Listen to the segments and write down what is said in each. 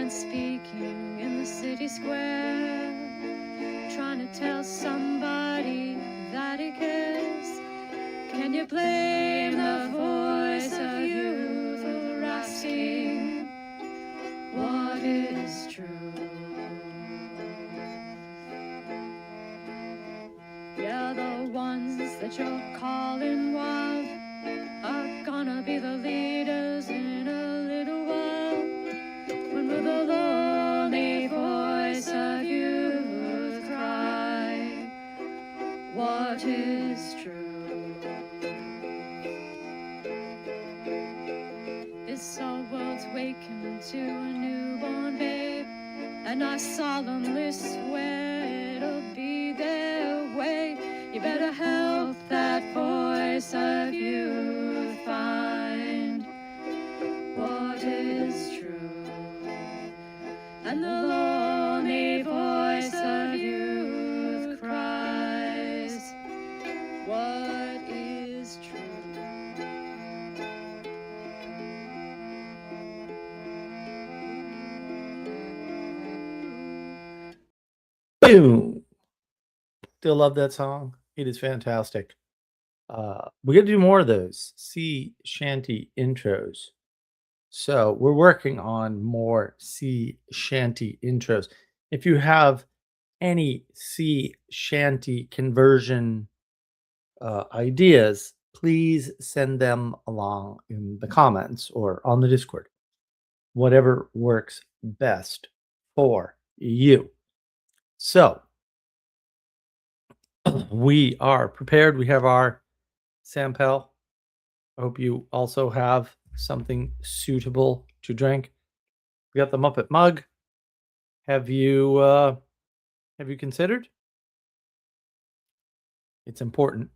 man speaking in the city square, trying to tell somebody that he cares. Can you blame the voice of youth for asking what is true? Yeah, the ones that you're calling wild are gonna be the leaders in a little while. When will the lonely voice of youth cry, what is true? This our world's waking to a newborn babe, and I solemnly swear it'll be their way. You better help that voice of youth find what is true. And the lonely voice of youth cries, what is true? Boom. Still love that song. It is fantastic. We're gonna do more of those sea shanty intros. So we're working on more sea shanty intros. If you have any sea shanty conversion ideas, please send them along in the comments or on the Discord. Whatever works best for you. So we are prepared. We have our Sampel. I hope you also have something suitable to drink. We got the Muppet mug. Have you considered? It's important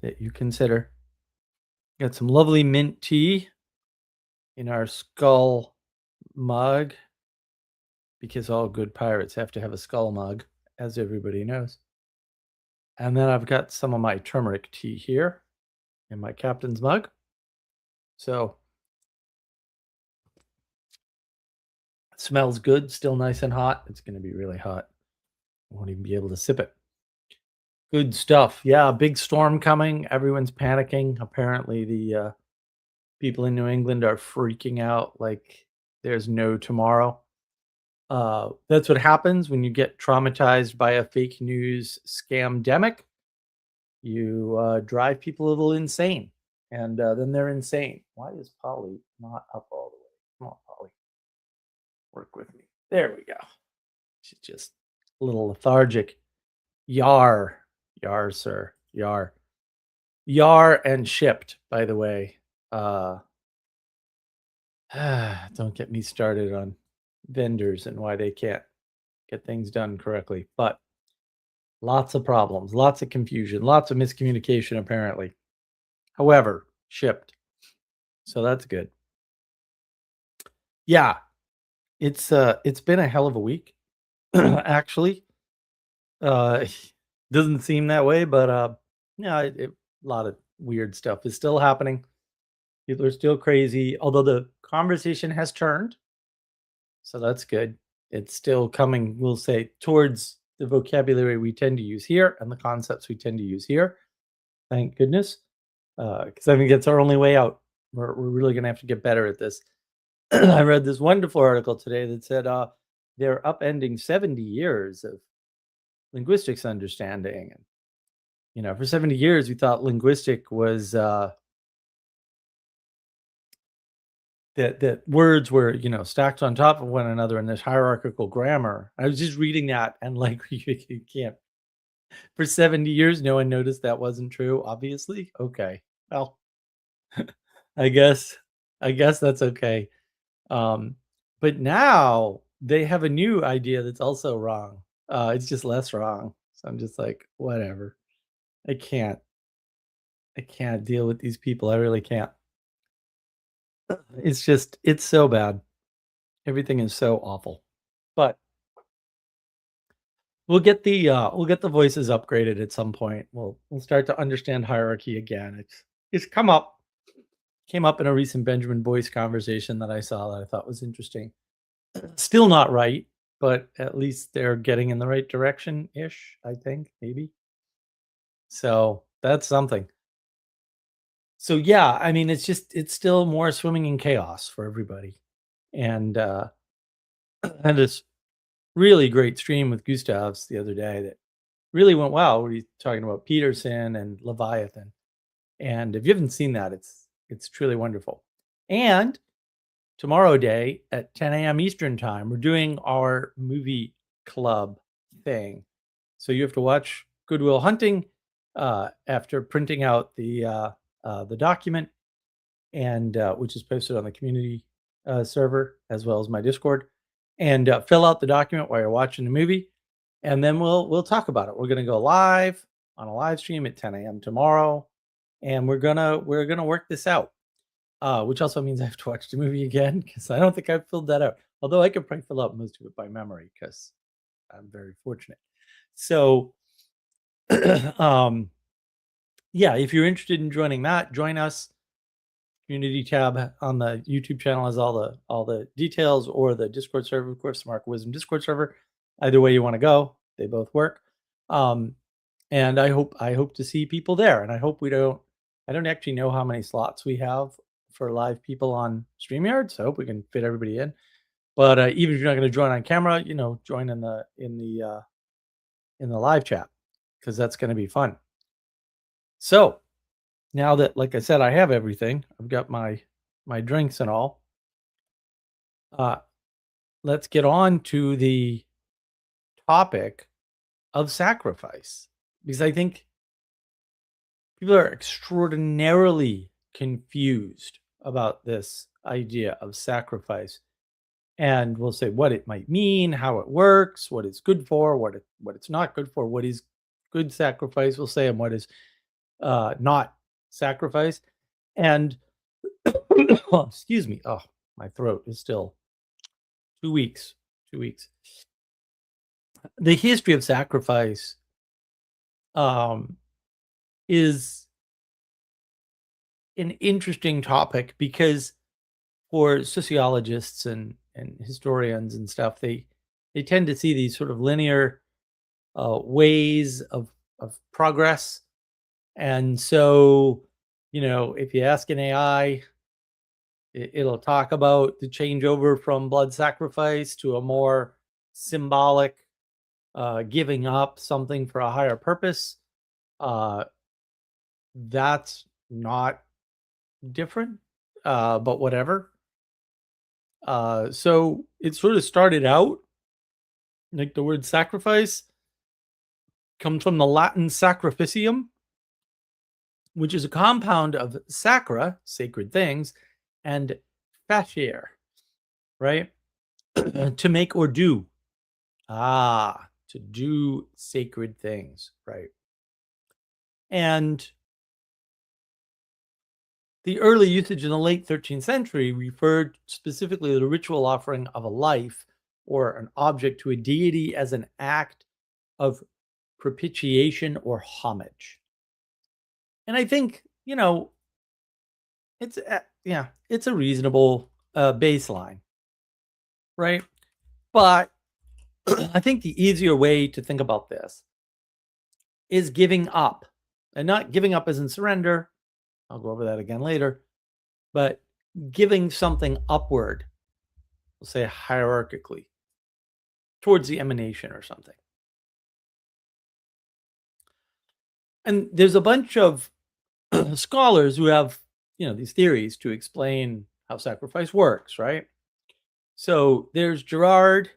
that you consider. Got some lovely mint tea in our skull mug, because all good pirates have to have a skull mug, as everybody knows. And then I've got some of my turmeric tea here in my captain's mug. So it smells good, still nice and hot. It's going to be really hot. Won't even be able to sip it. Good stuff. Yeah, big storm coming. Everyone's panicking. Apparently, the people in New England are freaking out like there's no tomorrow. That's what happens when you get traumatized by a fake news scamdemic. You drive people a little insane, and then they're insane. Why is Polly not up all the way? Come on, Polly. Work with me. There we go. She's just a little lethargic. Yar. Yar, sir. Yar. Yar and shipped, by the way. Don't get me started on vendors and why they can't get things done correctly. But lots of problems, lots of confusion, lots of miscommunication, apparently. However, shipped. So that's good. Yeah. It's been a hell of a week, actually. Doesn't seem that way, but yeah, a lot of weird stuff is still happening. People are still crazy, although the conversation has turned. So that's good. It's still coming, we'll say, towards the vocabulary we tend to use here and the concepts we tend to use here. Thank goodness. Because I think it's our only way out. We're really going to have to get better at this. I read this wonderful article today that said they're upending 70 years of linguistics understanding. And, you know, for 70 years, we thought linguistic was that words were, you know, stacked on top of one another in this hierarchical grammar. I was just reading that and like, you can't. For 70 years, no one noticed that wasn't true, obviously. Okay. Well, I guess that's okay. But now they have a new idea that's also wrong. It's just less wrong. So I'm just like, whatever. I can't deal with these people. I really can't. It's so bad. Everything is so awful. But we'll get the voices upgraded at some point. We'll start to understand hierarchy again. It's came up in a recent Benjamin Boyce conversation that I saw that I thought was interesting. Still not right, but at least they're getting in the right direction ish, I think, maybe. So that's something. So yeah, I mean, it's still more swimming in chaos for everybody. And had this really great stream with Gustavs the other day that really went well. Where he's talking about Peterson and Leviathan. And if you haven't seen that, it's truly wonderful. And tomorrow day at 10 a.m. Eastern time, we're doing our movie club thing. So you have to watch Good Will Hunting after printing out the document, and which is posted on the community server as well as my Discord, and fill out the document while you're watching the movie, and then we'll talk about it. We're gonna go live on a live stream at 10 a.m. tomorrow, and we're gonna work this out. Which also means I have to watch the movie again because I don't think I've filled that out. Although I could probably fill out most of it by memory because I'm very fortunate. So, yeah, if you're interested in joining that, join us. Community tab on the YouTube channel has all the details, or the Discord server, of course, Mark Wisdom Discord server. Either way you want to go, they both work. And I hope to see people there. And I hope I don't actually know how many slots we have for live people on StreamYard, so I hope we can fit everybody in. But even if you're not going to join on camera, join in the live chat because that's going to be fun. So now that, like I said, I have everything, I've got my drinks and all. Let's get on to the topic of sacrifice, because I think people are extraordinarily confused about this idea of sacrifice, and we'll say what it might mean, how it works, what it's good for, what it's not good for, what is good sacrifice, we'll say, and what is not sacrifice. And oh, excuse me, oh, my throat is still 2 weeks. The history of sacrifice is an interesting topic because for sociologists and historians and stuff, they tend to see these sort of linear ways of progress. And so, if you ask an AI, it'll talk about the changeover from blood sacrifice to a more symbolic giving up something for a higher purpose. That's not different, but whatever. So it sort of started out like the word sacrifice comes from the Latin sacrificium, which is a compound of sacra, sacred things, and facere, right? To make or do. To do sacred things, right? And the early usage in the late 13th century referred specifically to the ritual offering of a life or an object to a deity as an act of propitiation or homage. And I think, it's a reasonable baseline, right? But I think the easier way to think about this is giving up, and not giving up as in surrender. I'll go over that again later, but giving something upward, we'll say hierarchically, towards the emanation or something. And there's a bunch of scholars who have, these theories to explain how sacrifice works, right? So there's Girard,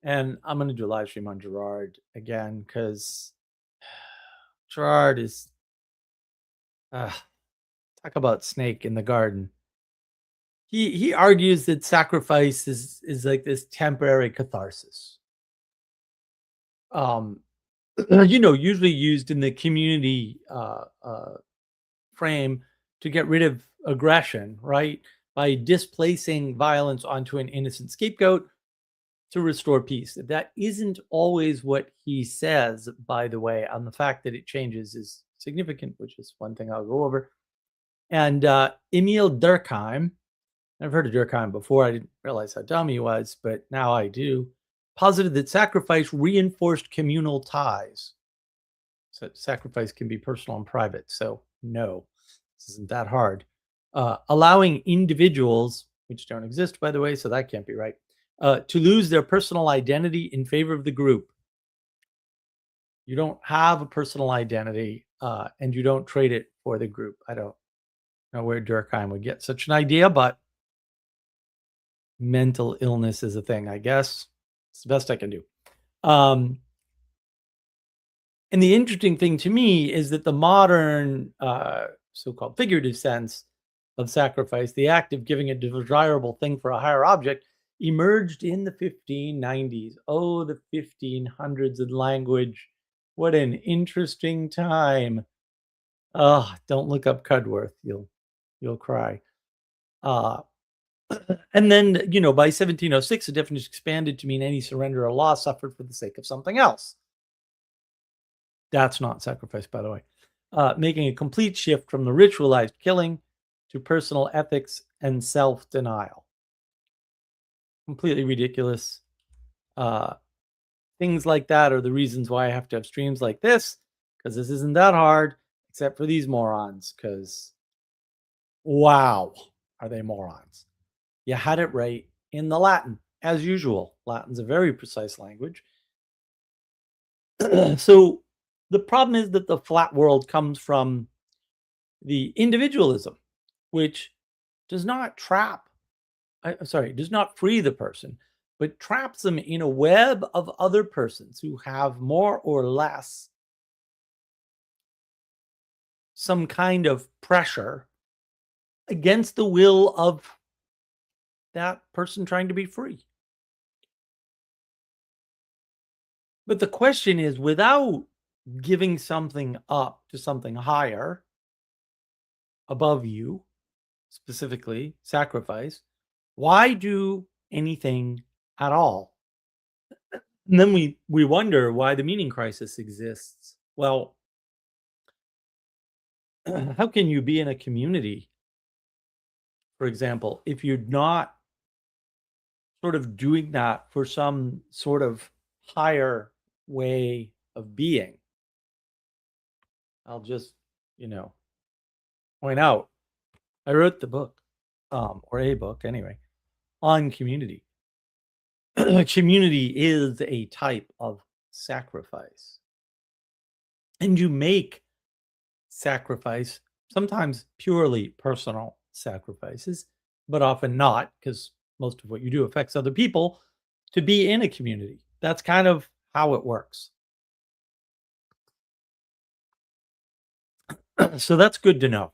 and I'm going to do a live stream on Girard again because Girard is talk about snake in the garden. He argues that sacrifice is like this temporary catharsis. Usually used in the community frame to get rid of aggression, right? By displacing violence onto an innocent scapegoat to restore peace. That isn't always what he says, by the way, and the fact that it changes is significant, which is one thing I'll go over. And Emil Durkheim I've heard of Durkheim before. I didn't realize how dumb he was, but now I do. Posited that sacrifice reinforced communal ties. So sacrifice can be personal and private. So no, this isn't that hard. Allowing individuals, which don't exist, by the way, so that can't be right, to lose their personal identity in favor of the group. You don't have a personal identity, and you don't trade it for the group. I don't know where Durkheim would get such an idea, but mental illness is a thing, I guess. It's the best I can do. And the interesting thing to me is that the modern so-called figurative sense of sacrifice, the act of giving a desirable thing for a higher object, emerged in the 1590s. Oh, the 1500s in language. What an interesting time. Oh, don't look up Cudworth. You'll cry. And then, by 1706, the definition expanded to mean any surrender or loss suffered for the sake of something else. That's not sacrifice, by the way. Making a complete shift from the ritualized killing to personal ethics and self-denial. Completely ridiculous. Things like that are the reasons why I have to have streams like this, because this isn't that hard, except for these morons, because wow, are they morons. You had it right in the Latin, as usual. Latin's a very precise language. So the problem is that the flat world comes from the individualism, which does not does not free the person, but traps them in a web of other persons who have more or less some kind of pressure against the will of that person trying to be free. But the question is, without giving something up to something higher above you, specifically sacrifice, why do anything at all? And then we wonder why the meaning crisis exists. Well, how can you be in a community, for example, if you're not sort of doing that for some sort of higher way of being? I'll just, point out, I wrote the book, or a book anyway, on community. Community is a type of sacrifice. And you make sacrifice, sometimes purely personal sacrifices, but often not, because most of what you do affects other people, to be in a community. That's kind of how it works. So that's good to know.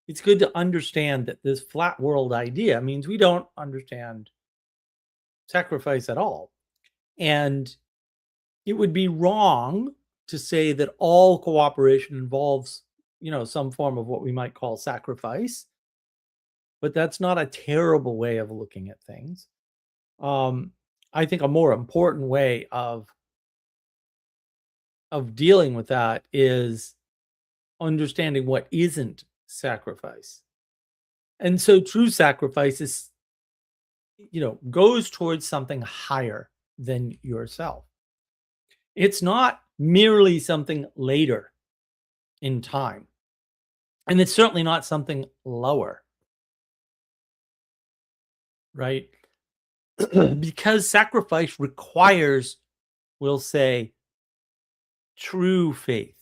It's good to understand that this flat world idea means we don't understand sacrifice at all. And it would be wrong to say that all cooperation involves, some form of what we might call sacrifice. But that's not a terrible way of looking at things. I think a more important way of dealing with that is understanding what isn't sacrifice. And so true sacrifice is, goes towards something higher than yourself. It's not merely something later in time. And it's certainly not something lower. Right? Because sacrifice requires, we'll say, true faith.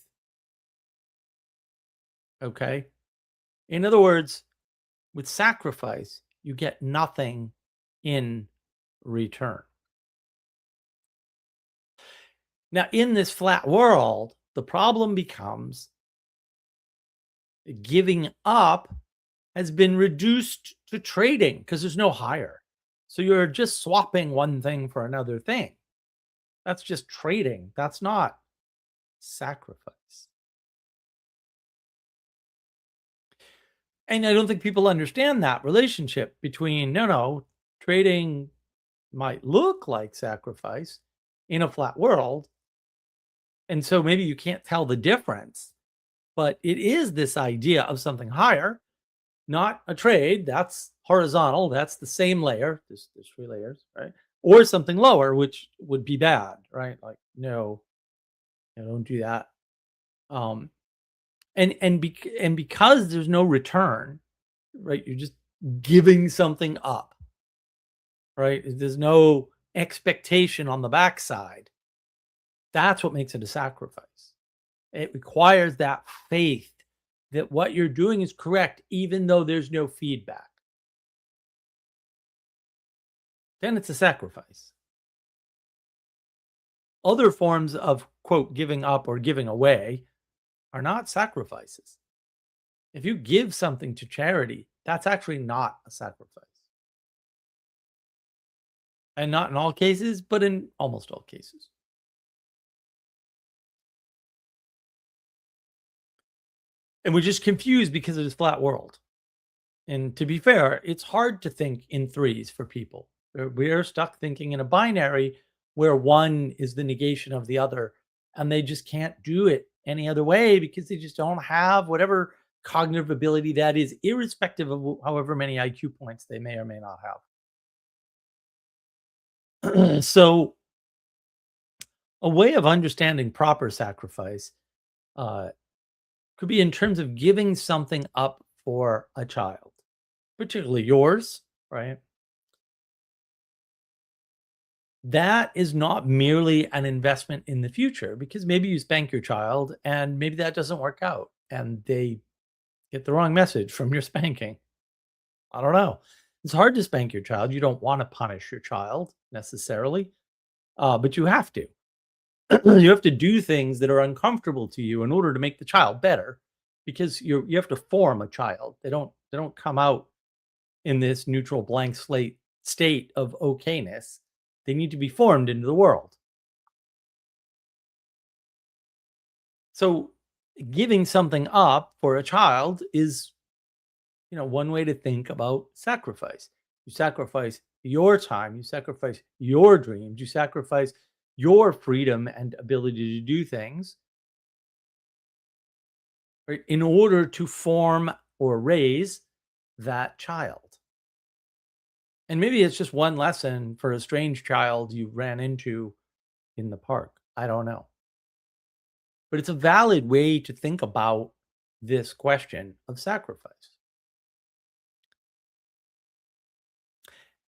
Okay? In other words, with sacrifice, you get nothing in return. Now, in this flat world, the problem becomes giving up has been reduced to trading because there's no higher. So you're just swapping one thing for another thing. That's just trading. That's not sacrifice. And I don't think people understand that relationship between, trading might look like sacrifice in a flat world. And so maybe you can't tell the difference, but it is this idea of something higher, not a trade. That's horizontal. That's the same layer. There's 3 layers, right? Or something lower, which would be bad, right? Like, no, don't do that. Um, and because there's no return, right? You're just giving something up, right? There's no expectation on the backside. That's what makes it a sacrifice. It requires that faith that what you're doing is correct, even though there's no feedback. Then it's a sacrifice. Other forms of, quote, giving up or giving away are not sacrifices. If you give something to charity, that's actually not a sacrifice. And not in all cases, but in almost all cases. And we're just confused because of this flat world. And to be fair, it's hard to think in threes for people. We're stuck thinking in a binary where one is the negation of the other, and they just can't do it any other way because they just don't have whatever cognitive ability that is, irrespective of however many IQ points they may or may not have. So, a way of understanding proper sacrifice uh, could be in terms of giving something up for a child, particularly yours, right? That is not merely an investment in the future because maybe you spank your child and maybe that doesn't work out and they get the wrong message from your spanking. I don't know. It's hard to spank your child. You don't want to punish your child necessarily, but you have to. You have to do things that are uncomfortable to you in order to make the child better because you have to form a child. They don't come out in this neutral blank slate state of okayness. They need to be formed into the world. So giving something up for a child is, one way to think about sacrifice. You sacrifice your time, you sacrifice your dreams, you sacrifice your freedom and ability to do things, right, in order to form or raise that child. And maybe it's just one lesson for a strange child you ran into in the park. I don't know. But it's a valid way to think about this question of sacrifice.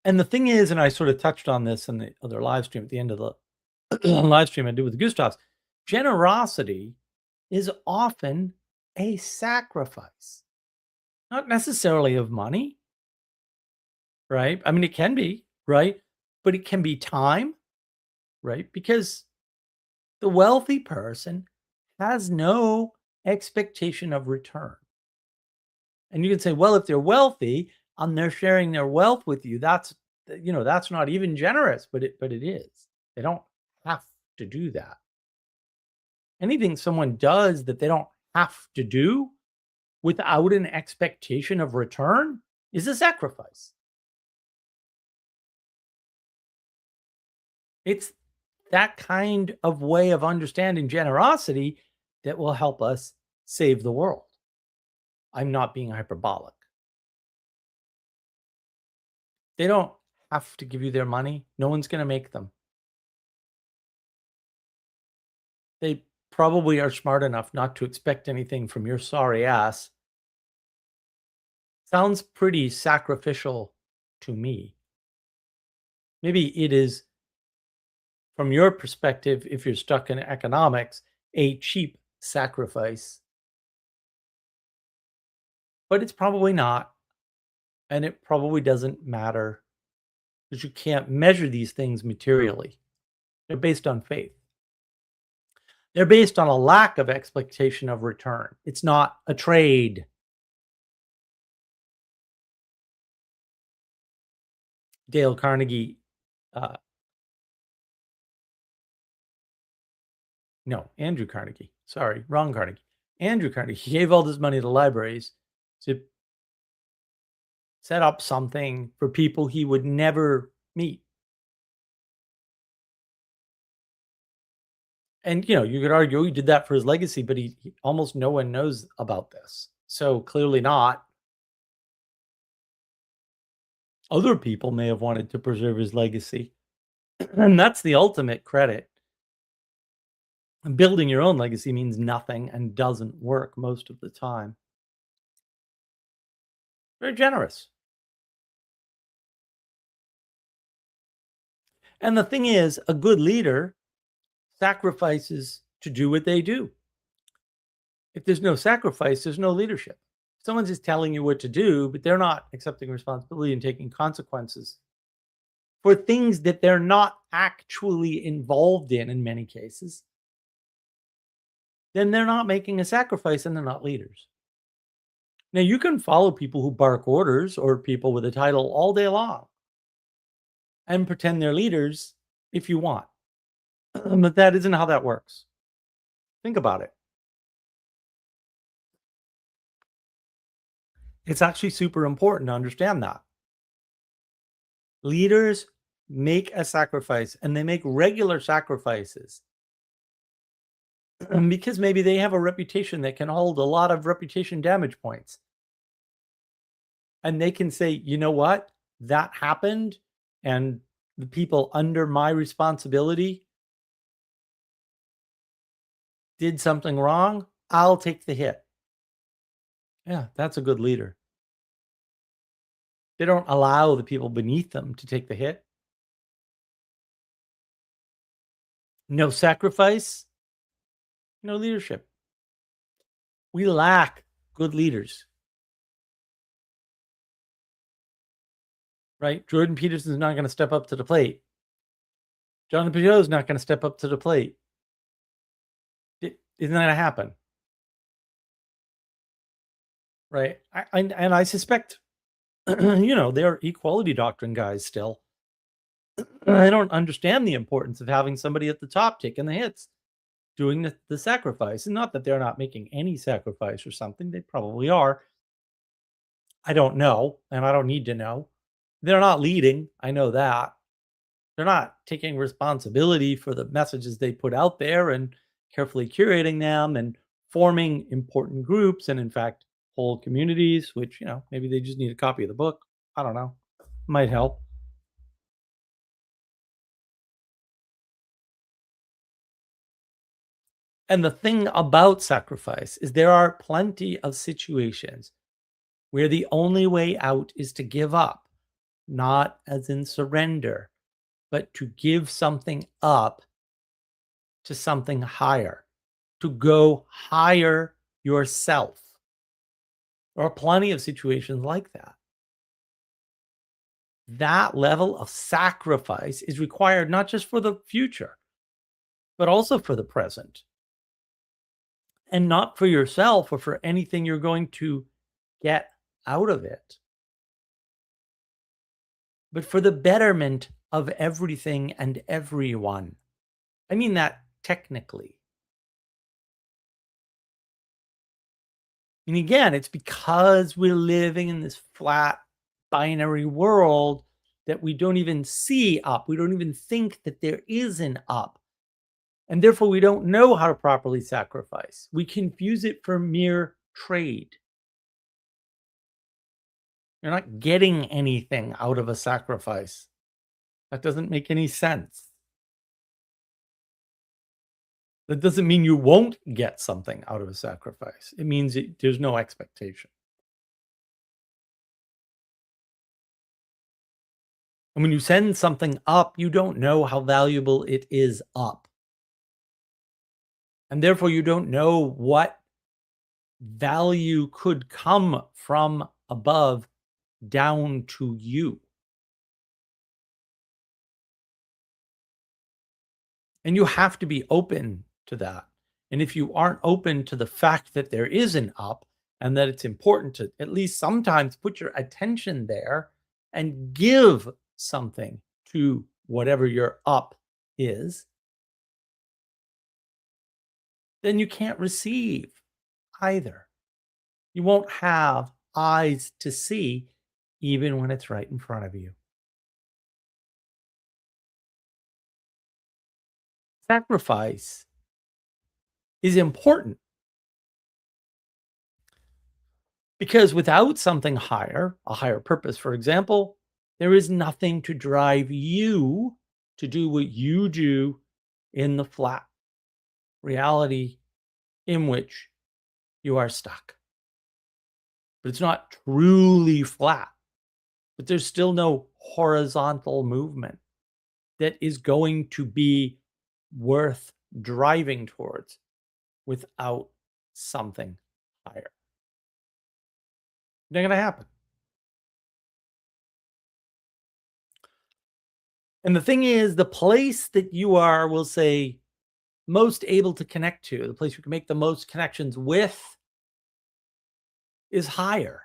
And the thing is, and I sort of touched on this in the other live stream at the end of the live stream I did with Gustav's, generosity is often a sacrifice, not necessarily of money, right? I mean, it can be, right? But it can be time, right? Because the wealthy person has no expectation of return. And you can say, well, if they're wealthy and they're sharing their wealth with you, that's not even generous, but it is. They don't have to do that. Anything someone does that they don't have to do without an expectation of return is a sacrifice. It's that kind of way of understanding generosity that will help us save the world. I'm not being hyperbolic. They don't have to give you their money. No one's going to make them. They probably are smart enough not to expect anything from your sorry ass. Sounds pretty sacrificial to me. Maybe it is, from your perspective, if you're stuck in economics, a cheap sacrifice. But it's probably not. And it probably doesn't matter because you can't measure these things materially. They're based on faith. They're based on a lack of expectation of return. It's not a trade. Dale Carnegie, no, Andrew Carnegie. Sorry, wrong Carnegie. Andrew Carnegie, he gave all this money to libraries to set up something for people he would never meet. And, you could argue he did that for his legacy, but he almost no one knows about this. So clearly not. Other people may have wanted to preserve his legacy. And that's the ultimate credit. Building your own legacy means nothing and doesn't work most of the time. Very generous. And the thing is, a good leader sacrifices to do what they do. If there's no sacrifice, there's no leadership. Someone's just telling you what to do, but they're not accepting responsibility and taking consequences for things that they're not actually involved in many cases, then they're not making a sacrifice and they're not leaders. Now, you can follow people who bark orders or people with a title all day long and pretend they're leaders if you want. But that isn't how that works. Think about it. It's actually super important to understand that. Leaders make a sacrifice and they make regular sacrifices because maybe they have a reputation that can hold a lot of reputation damage points. And they can say, you know what? That happened. And the people under my responsibility did something wrong. I'll take the hit. Yeah, that's a good leader. They don't allow the people beneath them to take the hit. No sacrifice, no leadership. We lack good leaders. Right? Jordan Peterson's not going to step up to the plate. Jonathan Peugeot's not going to step up to the plate. Isn't that going to happen? Right? And I suspect, they're equality doctrine guys still. I don't understand the importance of having somebody at the top taking the hits, doing the sacrifice. And not that they're not making any sacrifice or something. They probably are. I don't know, and I don't need to know. They're not leading. I know that. They're not taking responsibility for the messages they put out there and carefully curating them and forming important groups and, in fact, whole communities, which, maybe they just need a copy of the book. I don't know. Might help. And the thing about sacrifice is there are plenty of situations where the only way out is to give up, not as in surrender, but to give something up to something higher, to go higher yourself. There are plenty of situations like that. That level of sacrifice is required not just for the future, but also for the present. And not for yourself or for anything you're going to get out of it, but for the betterment of everything and everyone. I mean that technically. And again, it's because we're living in this flat binary world that we don't even see up. We don't even think that there is an up. And therefore, we don't know how to properly sacrifice. We confuse it for mere trade. You're not getting anything out of a sacrifice. That doesn't make any sense. That doesn't mean you won't get something out of a sacrifice. It means there's no expectation. And when you send something up, you don't know how valuable it is up. And therefore, you don't know what value could come from above down to you. And you have to be open to that. And if you aren't open to the fact that there is an up and that it's important to at least sometimes put your attention there and give something to whatever your up is, then you can't receive either. You won't have eyes to see even when it's right in front of you. Sacrifice is important because without something higher, a higher purpose, for example, There is nothing to drive you to do what you do in the flat reality in which you are stuck. But it's not truly flat. But there's still no horizontal movement that is going to be worth driving towards without something higher. Not going to happen. And the thing is, the place that you are, we'll say, most able to connect to, the place you can make the most connections with, is higher.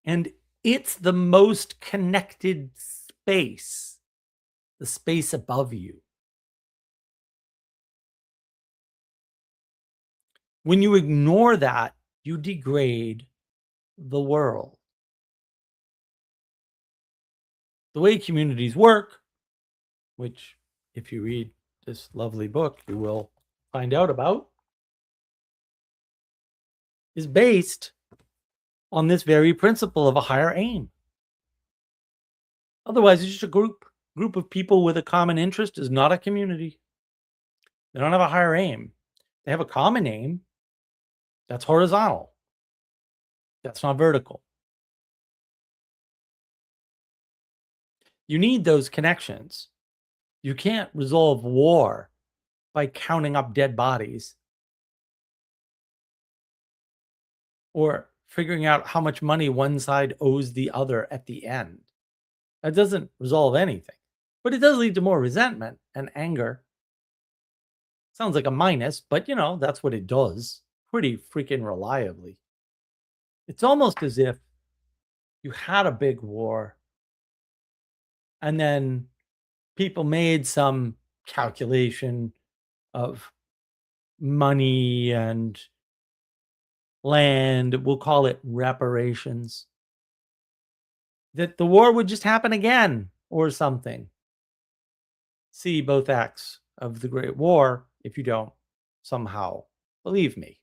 And it's the most connected space, the space above you. When you ignore that, you degrade the world. The way communities work, which if you read this lovely book, you will find out about, is based on this very principle of a higher aim. Otherwise, it's just a group of people with a common interest is not a community. They don't have a higher aim. They have a common aim. That's horizontal. That's not vertical. You need those connections. You can't resolve war by counting up dead bodies or figuring out how much money one side owes the other at the end. That doesn't resolve anything, but it does lead to more resentment and anger. Sounds like a minus, but that's what it does pretty freaking reliably. It's almost as if you had a big war and then people made some calculation of money and land, we'll call it reparations, that the war would just happen again or something. See both acts of the Great War if you don't somehow believe me.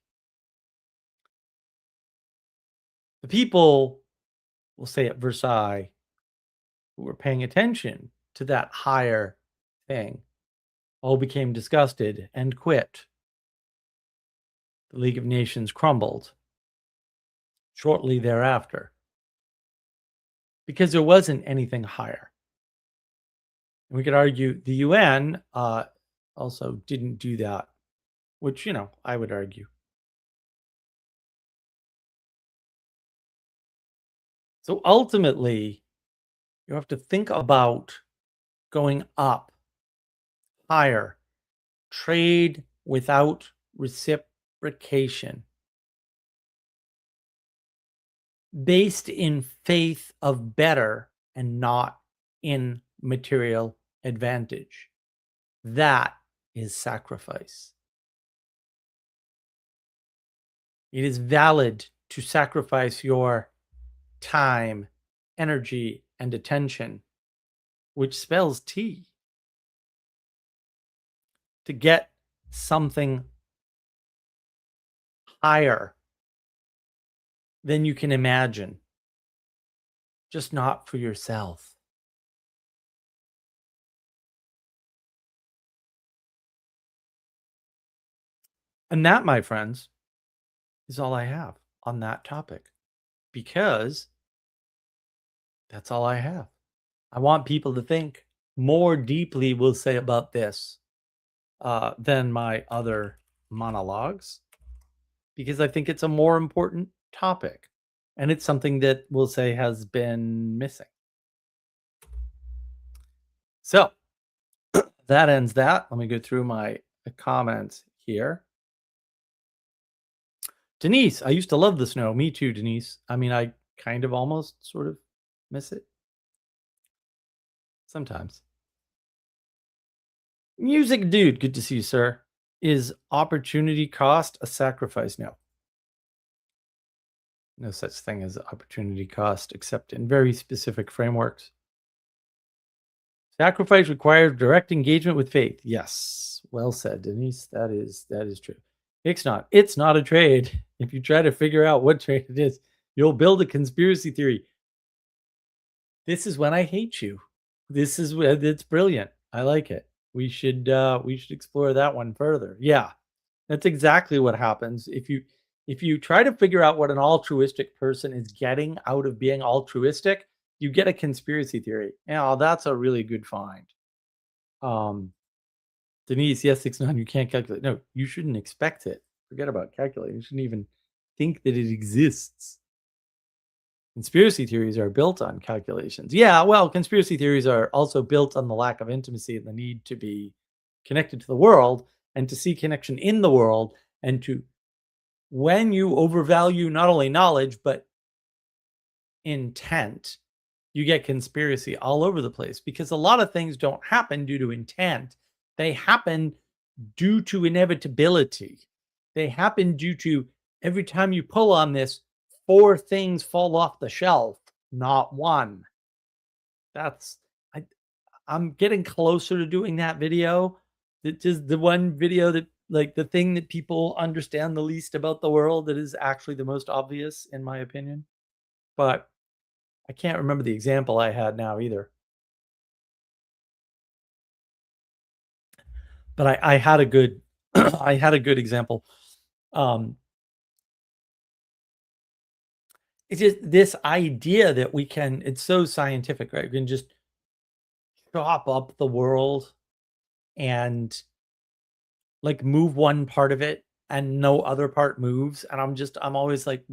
The people, we'll say at Versailles, who were paying attention to that higher thing, all became disgusted and quit. The League of Nations crumbled shortly thereafter because there wasn't anything higher. And we could argue the UN also didn't do that, which, I would argue. So ultimately, you have to think about going up, higher, trade without reciprocation, based in faith of better and not in material advantage. That is sacrifice. It is valid to sacrifice your time, energy, and attention, which spells T, to get something higher than you can imagine, just not for yourself. And that, my friends, is all I have on that topic, because that's all I have. I want people to think more deeply, we'll say, about this than my other monologues, because I think it's a more important topic, and it's something that we'll say has been missing. So that ends that. Let me go through my comments here. Denise, I used to love the snow. Me too, Denise. I mean, I kind of almost sort of miss it sometimes. Music Dude, good to see you, sir. Is opportunity cost a sacrifice? No. No such thing as opportunity cost, except in very specific frameworks. Sacrifice requires direct engagement with faith. Yes. Well said, Denise. That is true. It's not a trade. If you try to figure out what trade it is, You'll build a conspiracy theory. This is when I hate you. This is when it's brilliant. I like it. We should explore that one further. Yeah. That's exactly what happens if you try to figure out what an altruistic person is getting out of being altruistic, you get a conspiracy theory. Yeah, that's a really good find. Denise, yes, 69, you can't calculate. No, you shouldn't expect it. Forget about calculating. You shouldn't even think that it exists. Conspiracy theories are built on calculations. Yeah, well, conspiracy theories are also built on the lack of intimacy and the need to be connected to the world and to see connection in the world, and to, when you overvalue not only knowledge but intent, you get conspiracy all over the place, because a lot of things don't happen due to intent. They happen due to inevitability. They happen due to, every time you pull on this, 4 things fall off the shelf, not one. I'm getting closer to doing that video. It is the one video that, like, the thing that people understand the least about the world, that is actually the most obvious, in my opinion. But I can't remember the example I had now either. But I had a good I had a good example. It's just this idea that we can, it's so scientific, right? We can just chop up the world and, like, move one part of it and no other part moves. And I'm always like,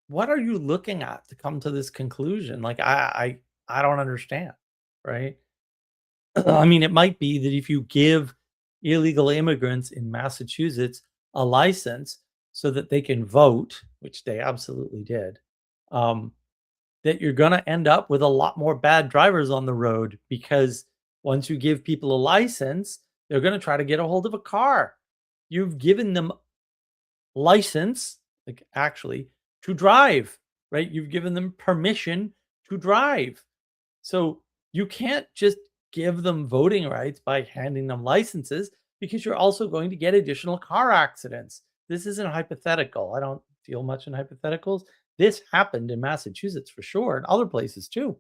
what are you looking at to come to this conclusion? Like, I don't understand, right? I mean, it might be that if you give illegal immigrants in Massachusetts a license so that they can vote, which they absolutely did, that you're going to end up with a lot more bad drivers on the road, because once you give people a license, they're going to try to get a hold of a car. You've given them license, like, actually, to drive, right? You've given them permission to drive. So you can't just give them voting rights by handing them licenses, because you're also going to get additional car accidents. This isn't hypothetical. I don't feel much in hypotheticals. This happened in Massachusetts for sure, and other places too.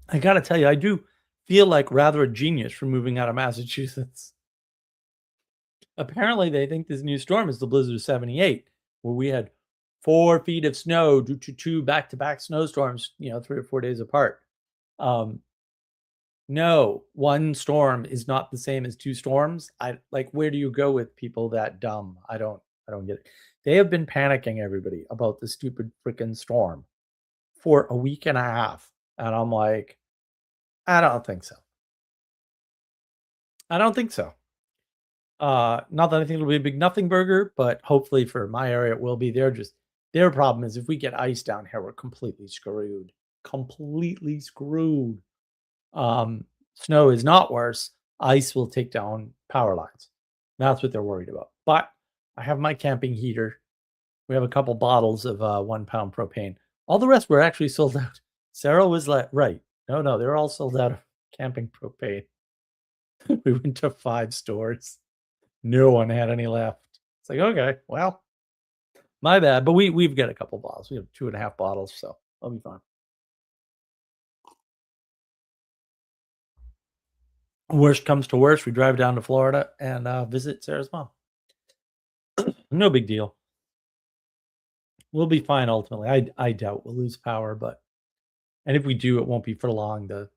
I got to tell you, I do feel like rather a genius for moving out of Massachusetts. Apparently, they think this new storm is the blizzard of 78, where we had 4 feet of snow due to 2 back-to-back snowstorms, 3 or 4 days apart. No, 1 storm is not the same as 2 storms. Where do you go with people that dumb? I don't get it. They have been panicking, everybody, about the stupid freaking storm for a week and a half. And I'm like, I don't think so. I don't think so. Not that I think it'll be a big nothing burger, but hopefully for my area it will be. Their problem is, if we get ice down here, we're completely screwed. Completely screwed. Snow is not worse. Ice will take down power lines. That's what they're worried about. But I have my camping heater. We have a couple bottles of 1 pound propane. All the rest were actually sold out. Sarah was like, right. No, they're all sold out of camping propane. We went to 5 stores. No one had any left. It's like, okay, well, my bad. But we've got a couple bottles. We have 2.5 bottles, so I'll be fine. Worst comes to worst, we drive down to Florida and visit Sarah's mom. No big deal. We'll be fine ultimately. I doubt we'll lose power, and if we do, it won't be for long. The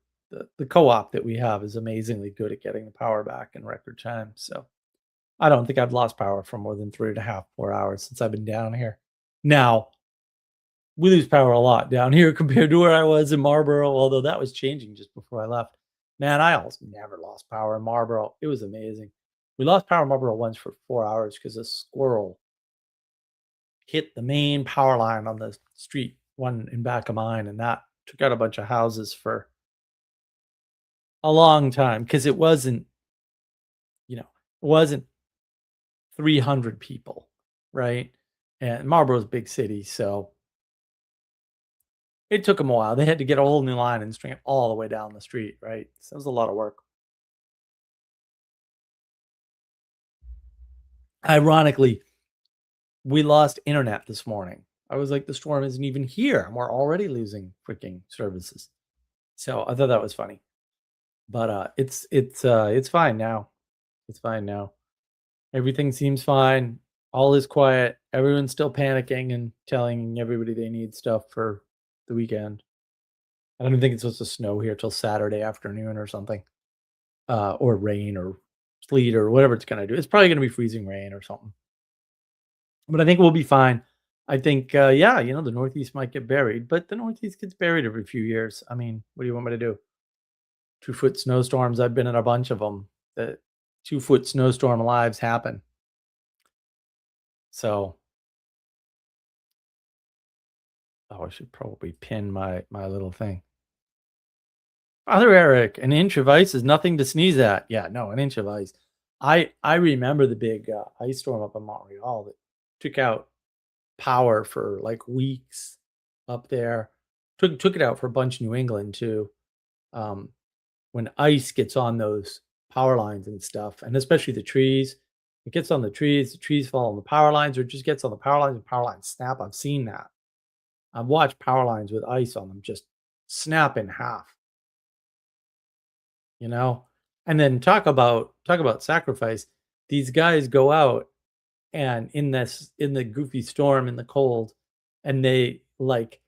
co-op that we have is amazingly good at getting the power back in record time. So I don't think I've lost power for more than 3.5, 4 hours since I've been down here. Now, we lose power a lot down here compared to where I was in Marlboro, although that was changing just before I left. Man, I almost never lost power in Marlboro. It was amazing. We lost power in Marlboro once for 4 hours because a squirrel hit the main power line on the street, one in back of mine, and that took out a bunch of houses for a long time, because it wasn't 300 people, right? And Marlboro's a big city, so it took them a while. They had to get a whole new line and string it all the way down the street, right? So it was a lot of work. Ironically, we lost internet this morning. I was like, the storm isn't even here, and we're already losing freaking services. So I thought that was funny. But it's fine now. It's fine now. Everything seems fine. All is quiet. Everyone's still panicking and telling everybody they need stuff for the weekend. I don't think it's supposed to snow here till Saturday afternoon or something, or rain or sleet or whatever it's gonna do. It's probably gonna be freezing rain or something. But I think we'll be fine. I think, yeah, the Northeast might get buried, but the Northeast gets buried every few years. I mean, what do you want me to do? 2-foot snowstorms. I've been in a bunch of them. The 2-foot snowstorm lives happen. So, I should probably pin my little thing. Father Eric, an inch of ice is nothing to sneeze at. Yeah, no, an inch of ice. I remember the big ice storm up in Montreal that took out power for like weeks up there. Took it out for a bunch of New England too. When ice gets on those power lines and stuff, and especially the trees, it gets on the trees fall on the power lines, or it just gets on the power lines and power lines snap. I've seen that. I've watched power lines with ice on them just snap in half. And then talk about sacrifice. These guys go out and in the goofy storm in the cold, and they like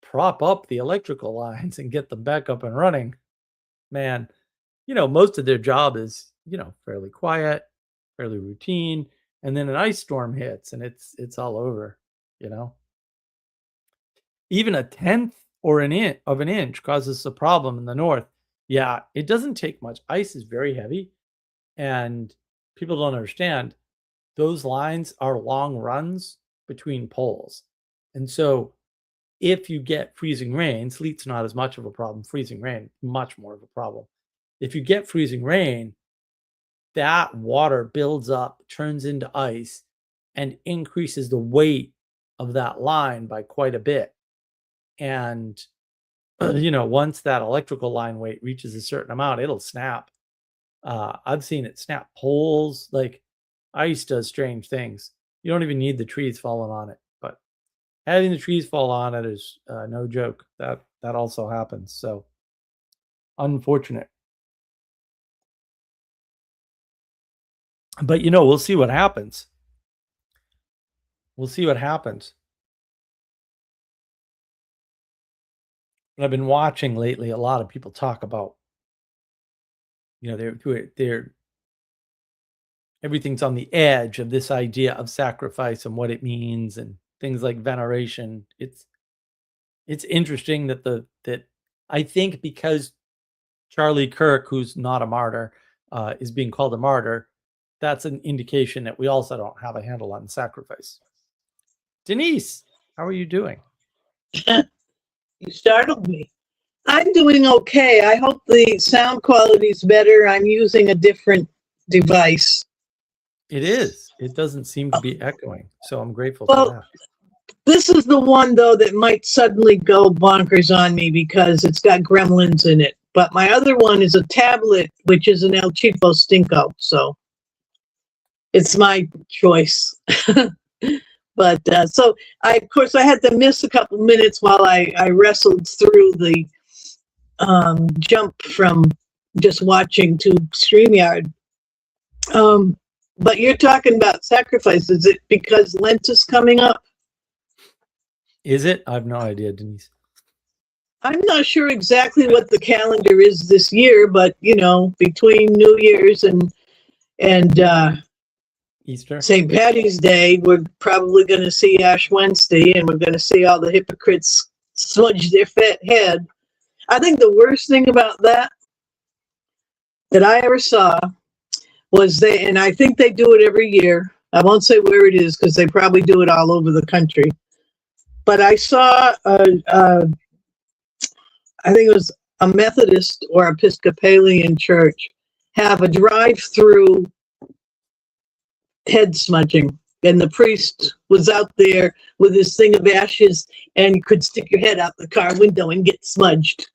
prop up the electrical lines and get them back up and running. Man, most of their job is, fairly quiet, fairly routine, and then an ice storm hits and it's all over, Even a tenth or an inch causes a problem in the north. Yeah, it doesn't take much. Ice is very heavy, and people don't understand those lines are long runs between poles. And so if you get freezing rain, sleet's not as much of a problem. Freezing rain, much more of a problem. If you get freezing rain, that water builds up, turns into ice, and increases the weight of that line by quite a bit. And once that electrical line weight reaches a certain amount, it'll snap. I've seen it snap poles. Like, ice does strange things. You don't even need the trees falling on it, but having the trees fall on it is no joke. That also happens. So unfortunate. But we'll see what happens. We'll see what happens. But I've been watching lately a lot of people talk about, they're everything's on the edge of this idea of sacrifice and what it means and things like veneration. It's interesting that I think because Charlie Kirk, who's not a martyr, is being called a martyr, that's an indication that we also don't have a handle on sacrifice. Denise, how are you doing? You startled me. I'm doing okay. I hope the sound quality is better. I'm using a different device. It is. It doesn't seem to be echoing, so I'm grateful for that. This is the one, though, that might suddenly go bonkers on me because it's got gremlins in it. But my other one is a tablet, which is an El Cheapo Stinko, so it's my choice. But so of course, I had to miss a couple minutes while I wrestled through the jump from just watching to StreamYard. But you're talking about sacrifice. Is it because Lent is coming up? Is it? I have no idea, Denise. I'm not sure exactly what the calendar is this year, but between New Year's and Easter, St. Patty's Day, we're probably going to see Ash Wednesday, and we're going to see all the hypocrites smudge their fat head. I think the worst thing about that I ever saw was and I think they do it every year. I won't say where it is because they probably do it all over the country. But I saw, I think it was a Methodist or Episcopalian church have a drive-through head smudging, and the priest was out there with his thing of ashes, and you could stick your head out the car window and get smudged.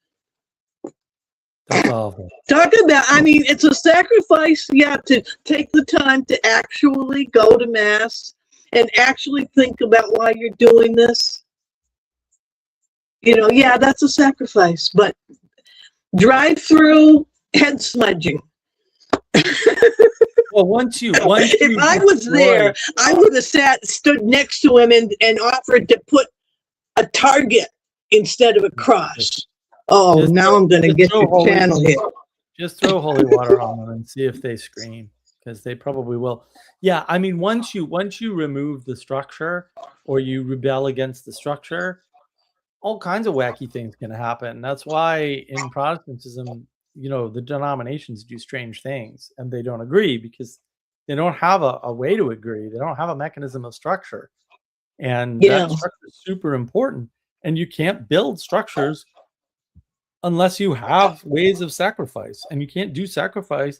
That's awful. Talk about, I mean, it's a sacrifice, yeah, to take the time to actually go to Mass and actually think about why you're doing this. You know, yeah, that's a sacrifice, but drive through head smudging. Well, once you If I was there, I would have stood next to him and offered to put a target instead of a cross. Oh, Just now I'm going to get throw your holy channel water. hit. Just throw holy water on them and see if they scream, because they probably will. Yeah, I mean, once you remove the structure or you rebel against the structure, all kinds of wacky things can happen. That's why in Protestantism, you know, the denominations do strange things and they don't agree because they don't have a way to agree. They don't have a mechanism of structure. And Yeah. that structure is super important. And you can't build structures unless you have ways of sacrifice. And you can't do sacrifice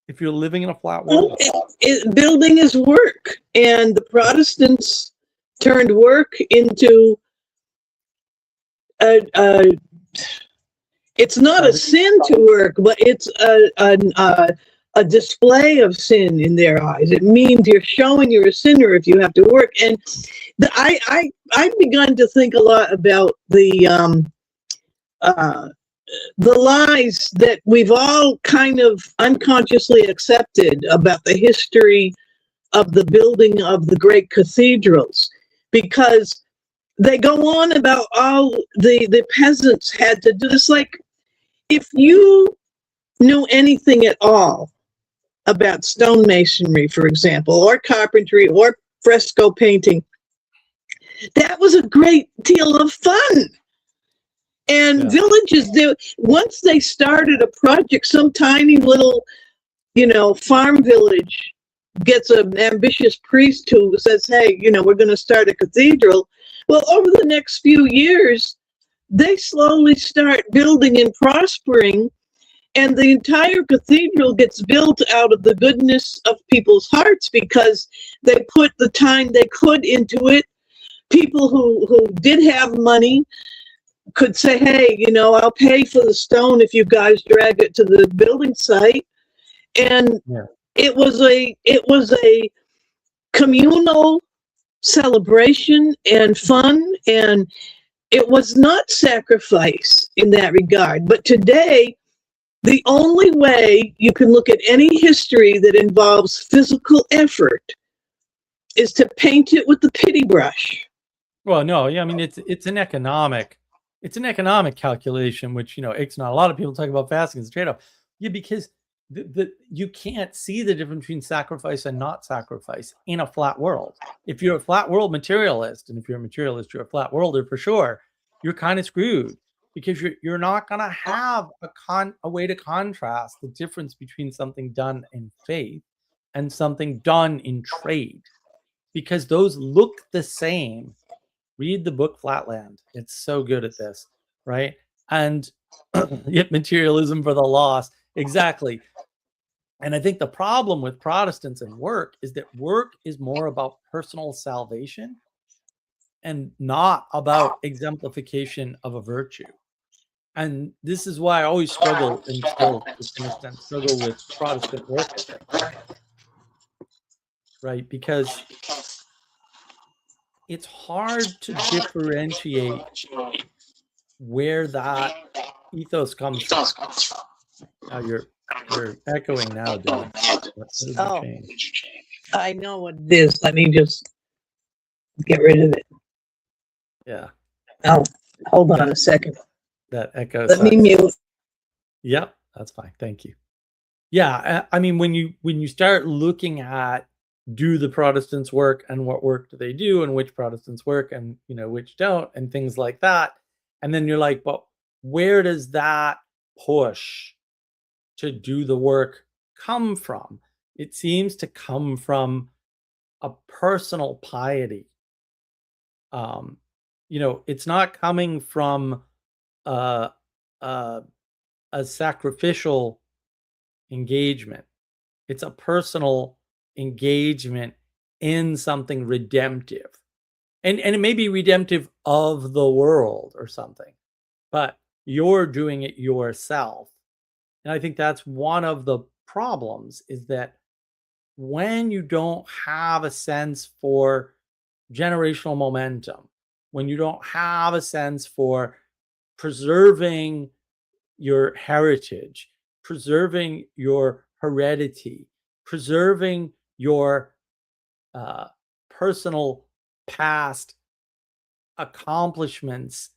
if you're living in a flat world. Building is work, and the Protestants turned work into it's not a sin to work, but it's a display of sin in their eyes. It means you're showing you're a sinner if you have to work. And I've begun to think a lot about the lies that we've all kind of unconsciously accepted about the history of the building of the great cathedrals, because they go on about all the peasants had to do this. Like, if you knew anything at all about stonemasonry, for example, or carpentry or fresco painting, that was a great deal of fun. And villages, once they started a project, some tiny little, you know, farm village gets an ambitious priest who says, hey, you know, we're going to start a cathedral. Well, over the next few years, they slowly start building and prospering, and the entire cathedral gets built out of the goodness of people's hearts because they put the time they could into it. People who did have money could say, hey, you know, I'll pay for the stone if you guys drag it to the building site. And it was a communal celebration and fun, and it was not sacrifice in that regard. But today, the only way you can look at any history that involves physical effort is to paint it with the pity brush. Well, no, yeah, I mean, it's an economic calculation, which, you know, it's not a lot of people talk about fasting as a trade-off. Yeah, because you can't see the difference between sacrifice and not sacrifice in a flat world. If you're a flat world materialist, and if you're a materialist, you're a flat worlder for sure, you're kind of screwed, because you're not going to have a way to contrast the difference between something done in faith and something done in trade, because those look the same. Read the book Flatland. It's so good at this, right? And yet materialism for the lost. Exactly. And I think the problem with Protestants and work is that work is more about personal salvation and not about exemplification of a virtue. And this is why I always struggle, and still to some extent struggle, with Protestant work ethic, right? Because it's hard to differentiate where that ethos comes from. Now you're echoing now, Dylan. Oh, I know what it is. Let me just get rid of it. Yeah. Oh, hold on a second. That echo. Let me mute. Yep, that's fine. Thank you. Yeah, I mean, when you start looking at, do the Protestants work, and what work do they do, and which Protestants work, and, you know, which don't, and things like that, and then you're like, but where does that push to do the work come from? It seems to come from a personal piety. You know, it's not coming from a sacrificial engagement. It's a personal engagement in something redemptive, and it may be redemptive of the world or something, but You're doing it yourself. And I think that's one of the problems, is that when you don't have a sense for generational momentum, when you don't have a sense for preserving your heritage, preserving your heredity, preserving your personal past accomplishments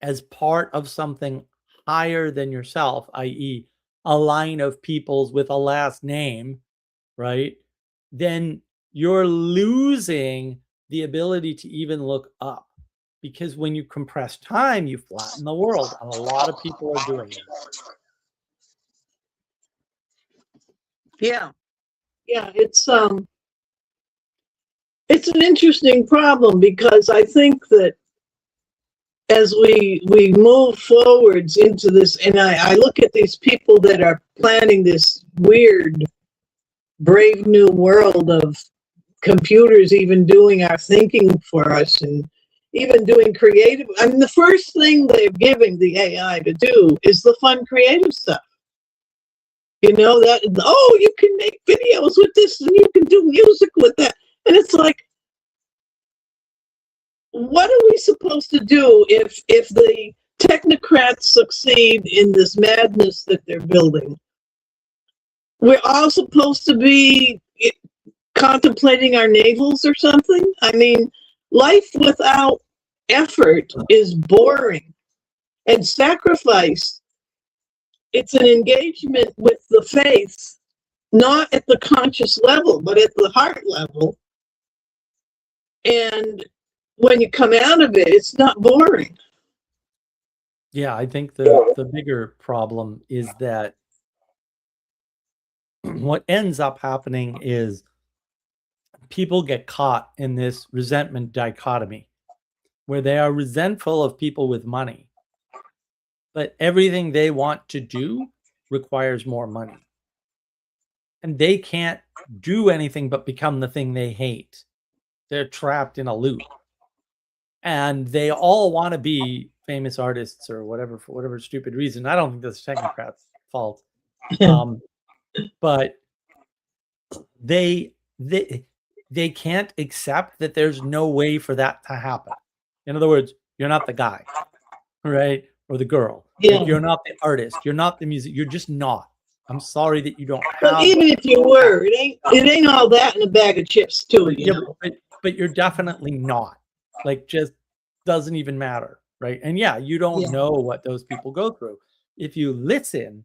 as part of something higher than yourself, i.e., a line of peoples with a last name, right? Then you're losing the ability to even look up. Because when you compress time, you flatten the world. And a lot of people are doing that. Yeah. Yeah, it's an interesting problem, because I think that as we move forwards into this, and I look at these people that are planning this weird, brave new world of computers even doing our thinking for us, and even doing creative. I mean, the first thing they're giving the AI to do is the fun, creative stuff. You know, that, oh, you can make videos with this and you can do music with that. And it's like, what are we supposed to do if the technocrats succeed in this madness that they're building? We're all supposed to be contemplating our navels or something? I mean, life without effort is boring. And sacrifice, it's an engagement with the faith, not at the conscious level, but at the heart level. And when you come out of it, it's not boring. Yeah, I think the bigger problem is that what ends up happening is people get caught in this resentment dichotomy, where they are resentful of people with money, but everything they want to do requires more money. And they can't do anything but become the thing they hate. They're trapped in a loop. And they all want to be famous artists or whatever, for whatever stupid reason. I don't think that's technocrats' fault. But they can't accept that there's no way for that to happen. In other words, you're not the guy, right? Or the girl. Yeah. Like, you're not the artist. You're not the music. You're just not. I'm sorry that you don't have. But even if you were, it ain't all that in a bag of chips too. You know? But you're definitely not. Like, just doesn't even matter, right? And yeah, you don't know what those people go through. If you listen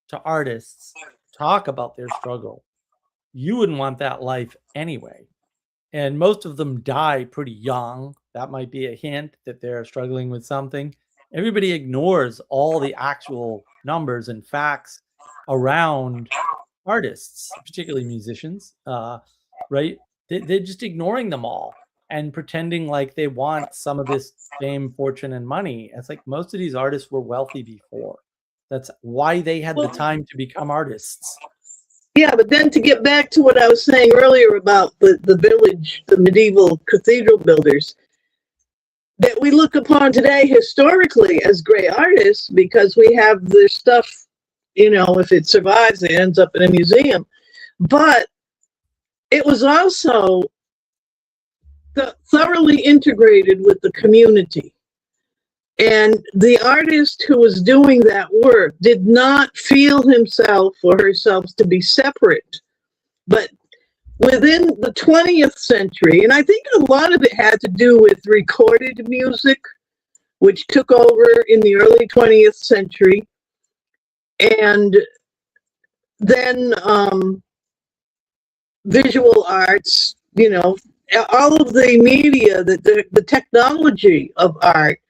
to artists talk about their struggle, you wouldn't want that life anyway. And most of them die pretty young. That might be a hint that they're struggling with something. Everybody ignores all the actual numbers and facts around artists, particularly musicians, right? They're just ignoring them all and pretending like they want some of this fame, fortune, and money. It's like most of these artists were wealthy before. That's why they had the time to become artists. Yeah, but then to get back to what I was saying earlier about the village, the medieval cathedral builders, that we look upon today historically as great artists because we have their stuff, you know, if it survives, it ends up in a museum. But it was also thoroughly integrated with the community. And the artist who was doing that work did not feel himself or herself to be separate. But within the 20th century, and I think a lot of it had to do with recorded music, which took over in the early 20th century. And then visual arts, you know, all of the media, the technology of art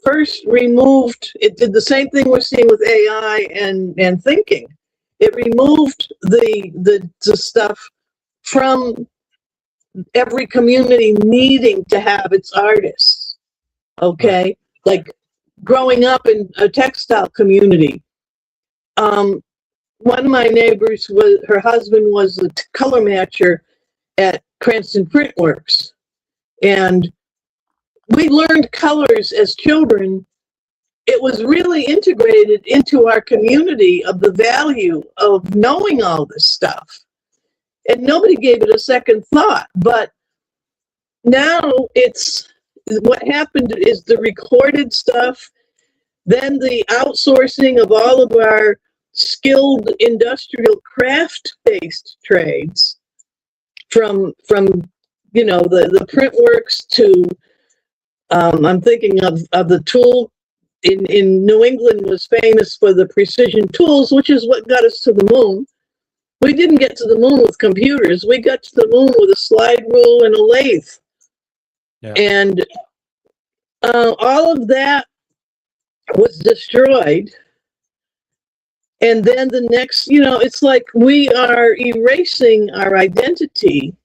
first removed, it did the same thing we're seeing with AI and thinking. It removed the stuff from every community needing to have its artists. Okay? Like growing up in a textile community. One of my neighbors, her husband was a color matcher at Cranston Printworks. And we learned colors as children it was really integrated into our community of the value of knowing all this stuff. And nobody gave it a second thought. But now it's what happened is the recorded stuff, then the outsourcing of all of our skilled industrial craft-based trades, from the print works to I'm thinking of the tool in New England was famous for the precision tools, which is what got us to the moon. We didn't get to the moon with computers. We got to the moon with a slide rule and a lathe. Yeah. And all of that was destroyed. And then the next, it's like we are erasing our identity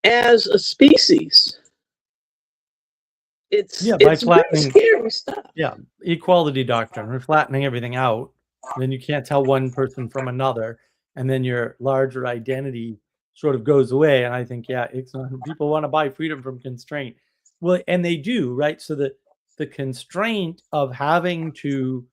as a species. It's flattening, scary stuff. Yeah, equality doctrine. We're flattening everything out. Then you can't tell one person from another, and then your larger identity sort of goes away. And I think, people want to buy freedom from constraint. Well, and they do, right? So the constraint of having to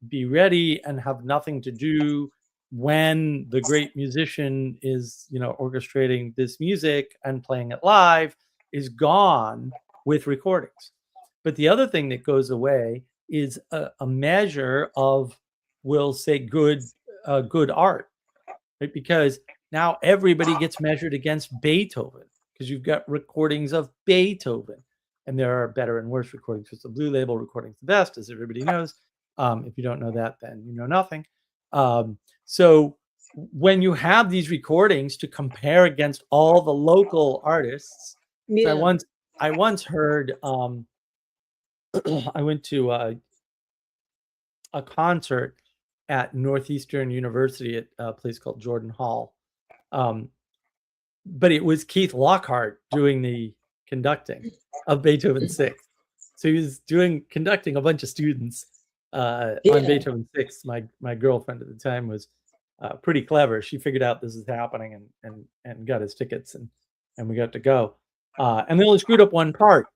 be ready and have nothing to do when the great musician is, orchestrating this music and playing it live is gone with recordings. But the other thing that goes away is a measure of, we'll say, good art, right? Because now everybody gets measured against Beethoven, because you've got recordings of Beethoven, and there are better and worse recordings. Because the Blue Label recording's the best, as everybody knows. If you don't know that, then you know nothing. So when you have these recordings to compare against all the local artists, I once heard, I went to a concert at Northeastern University at a place called Jordan Hall. But it was Keith Lockhart doing the conducting of Beethoven 6. So he was conducting a bunch of students on Beethoven 6. My girlfriend at the time was pretty clever. She figured out this is happening and got us tickets, and we got to go. And they only screwed up one part.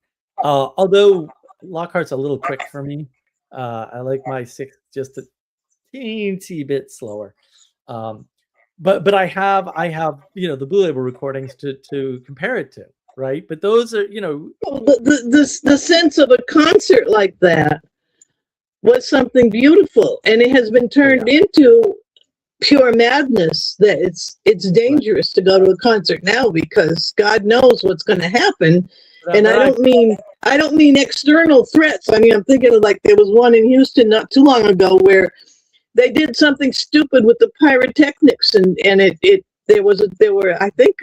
Although Lockhart's a little quick for me. I like my 6 just a teensy bit slower. But I have the Blue Label recordings to compare it to, right? But those are the sense of a concert like that was something beautiful, and it has been turned into pure madness. That it's dangerous to go to a concert now, because God knows what's going to happen. And I don't mean external threats. I mean, I'm thinking of, like, there was one in Houston not too long ago where they did something stupid with the pyrotechnics, and there were I think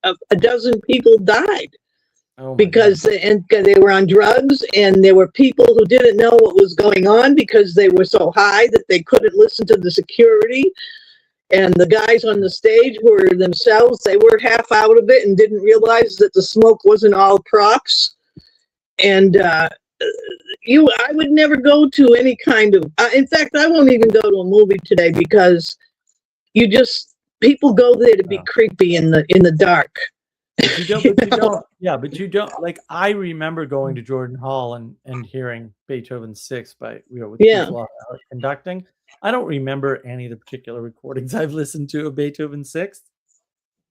a dozen people died because they were on drugs, and there were people who didn't know what was going on because they were so high that they couldn't listen to the security. And the guys on the stage were themselves, they were half out of it and didn't realize that the smoke wasn't all props. And I would never go to any kind of, in fact, I won't even go to a movie today, because people go there to be creepy in the dark. But you don't, like, I remember going to Jordan Hall and hearing Beethoven 6 by, with Keith Lockhart conducting. I don't remember any of the particular recordings I've listened to of Beethoven 6.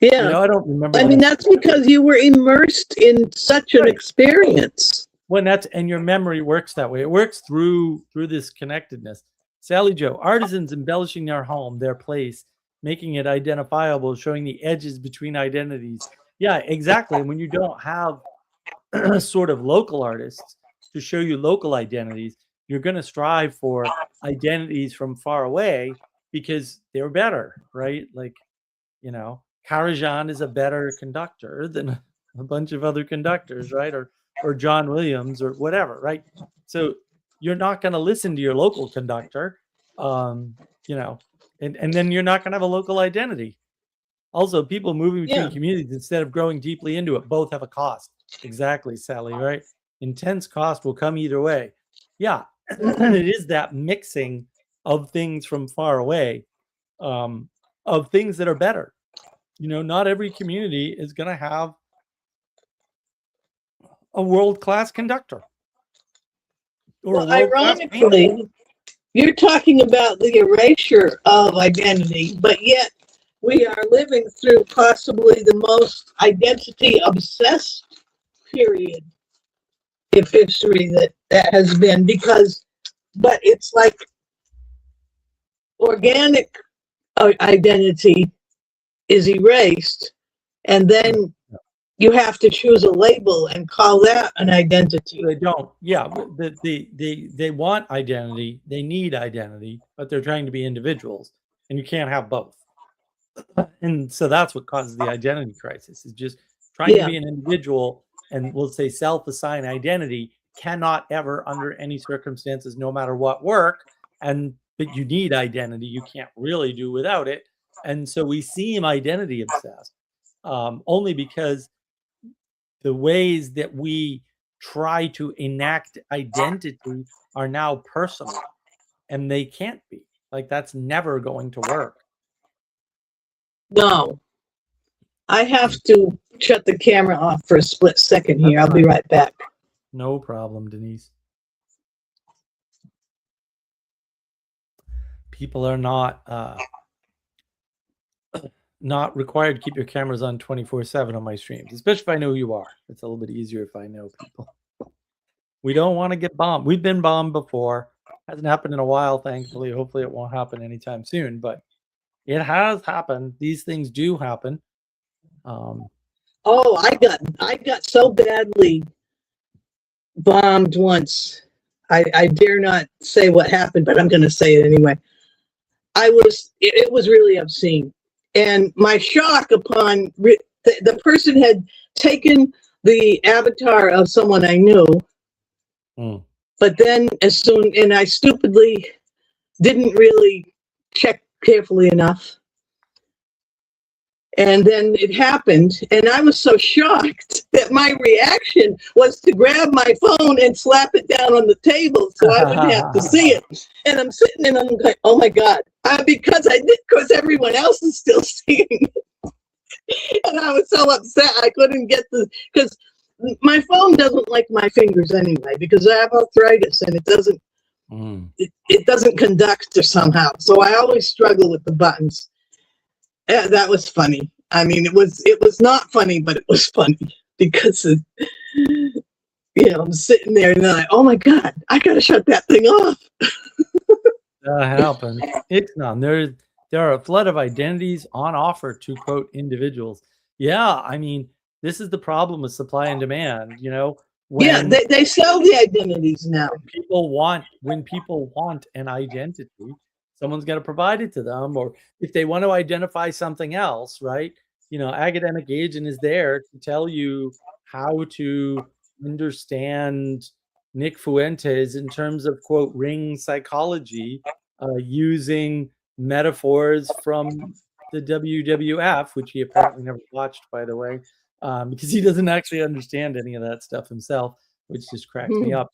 Yeah. I don't remember. I mean, that's because you were immersed in such an experience. And your memory works that way. It works through this connectedness. Sally Joe, artisans embellishing their home, their place, making it identifiable, showing the edges between identities. Yeah, exactly. When you don't have sort of local artists to show you local identities, you're going to strive for identities from far away because they're better, right? Like, Karajan is a better conductor than a bunch of other conductors, right? Or John Williams or whatever, right? So you're not going to listen to your local conductor, and then you're not going to have a local identity. Also, people moving between communities instead of growing deeply into it both have a cost. Exactly, Sally, right? Intense cost will come either way. Yeah, it is that mixing of things from far away, of things that are better. Not every community is going to have a world-class conductor Well, ironically, you're talking about the erasure of identity, but yet we are living through possibly the most identity obsessed period of history that has been, but it's like organic identity is erased, and then you have to choose a label and call that an identity. They don't. Yeah, they want identity. They need identity, but they're trying to be individuals, and you can't have both. And so that's what causes the identity crisis. Is just trying to be an individual, and we'll say self-assigned identity cannot ever, under any circumstances, no matter what, work. But you need identity. You can't really do without it. And so we seem identity obsessed, only because the ways that we try to enact identity are now personal, and they can't be. Like, that's never going to work. No. I have to shut the camera off for a split second here. I'll be right back. No problem, Denise. People are not required to keep your cameras on 24/7 on my streams, especially if I know who you are. It's a little bit easier if I know people. We don't want to get bombed. We've been bombed before. Hasn't happened in a while, thankfully. Hopefully it won't happen anytime soon, but it has happened. These things do happen. I got so badly bombed once. I dare not say what happened, but I'm going to say it anyway. It was really obscene. And my shock upon the person had taken the avatar of someone I knew, but then and I stupidly didn't really check carefully enough. And then it happened, and I was so shocked that my reaction was to grab my phone and slap it down on the table so I wouldn't have to see it. And I'm sitting and I'm like, oh my God, because everyone else is still seeing it. And I was so upset I couldn't get because my phone doesn't like my fingers anyway, because I have arthritis and it doesn't conduct or somehow. So I always struggle with the buttons. Yeah, that was funny. I mean, it was not funny, but it was funny because I'm sitting there and I'm like, oh my God, I gotta shut that thing off. That happens. It's not. There are a flood of identities on offer to, quote, individuals. Yeah, I mean, this is the problem with supply and demand. They sell the identities now. When people want an identity, someone's got to provide it to them, or if they want to identify something else, right? Academic Agent is there to tell you how to understand Nick Fuentes in terms of, quote, ring psychology, using metaphors from the WWF, which he apparently never watched, by the way, because he doesn't actually understand any of that stuff himself, which just cracks me up.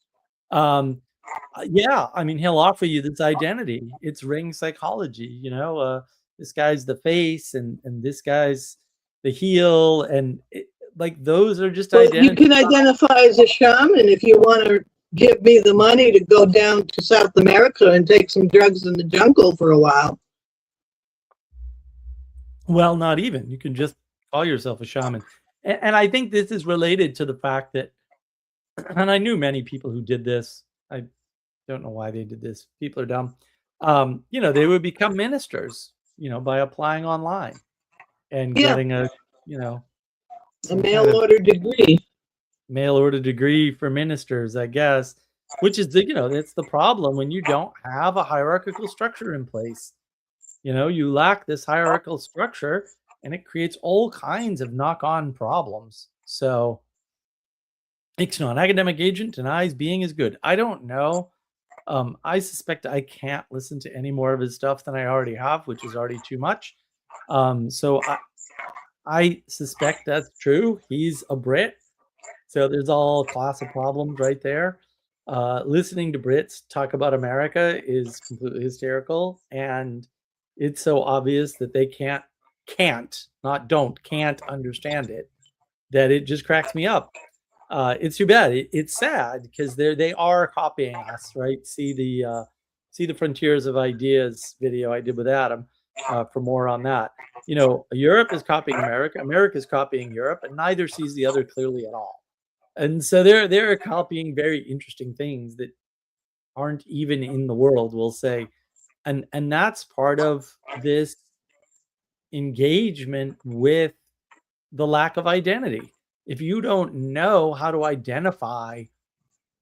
Yeah, I mean, he'll offer you this identity. It's ring psychology, this guy's the face and this guy's the heel, and those are just identities. You can identify as a shaman if you want to give me the money to go down to South America and take some drugs in the jungle for a while. Well, not even. You can just call yourself a shaman. And I think this is related to the fact that, and I knew many people who did this. I don't know why they did this. People are dumb. They would become ministers, by applying online and getting a mail order degree. Mail order degree for ministers, I guess, which is it's the problem when you don't have a hierarchical structure in place. You lack this hierarchical structure, and it creates all kinds of knock-on problems. So, Ixnon, Academic Agent denies being as good. I don't know. I suspect I can't listen to any more of his stuff than I already have, which is already too much. So I suspect that's true. He's a Brit. So there's all class of problems right there. Listening to Brits talk about America is completely hysterical. And it's so obvious that they can't understand it, that it just cracks me up. It's too bad. It's sad because they are copying us, right? See the Frontiers of Ideas video I did with Adam for more on that. You know, Europe is copying America. America is copying Europe, and neither sees the other clearly at all. And so they're copying very interesting things that aren't even in the world, we'll say. And that's part of this engagement with the lack of identity. If you don't know how to identify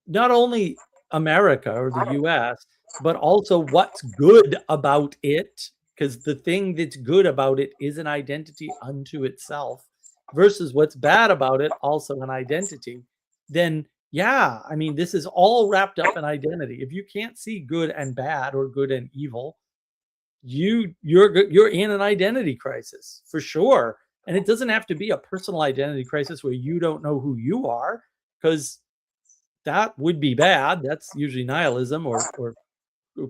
not only America or the US, but also what's good about it, because the thing that's good about it is an identity unto itself, versus what's bad about it, also an identity, then yeah, I mean, this is all wrapped up in identity. If you can't see good and bad or good and evil, you're in an identity crisis for sure. And it doesn't have to be a personal identity crisis where you don't know who you are, because that would be bad. That's usually nihilism or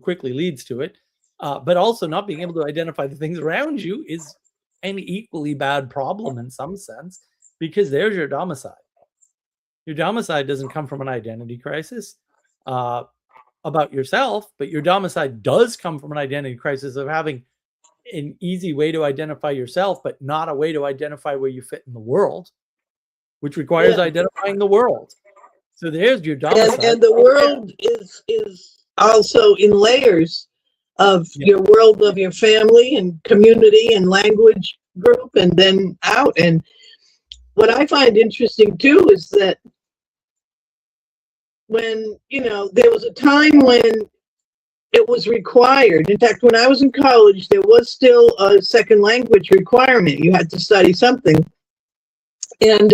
quickly leads to it. But also not being able to identify the things around you is an equally bad problem in some sense, because there's your domicile. Your domicile doesn't come from an identity crisis about yourself, but your domicile does come from an identity crisis of having an easy way to identify yourself, but not a way to identify where you fit in the world, which requires identifying the world. So there's your domicile. And the world is also in layers of your world, of your family and community and language group, and then out. And what I find interesting too is that when, you know, there was a time when it was required. In fact, when I was in college, there was still a second language requirement. You had to study something. And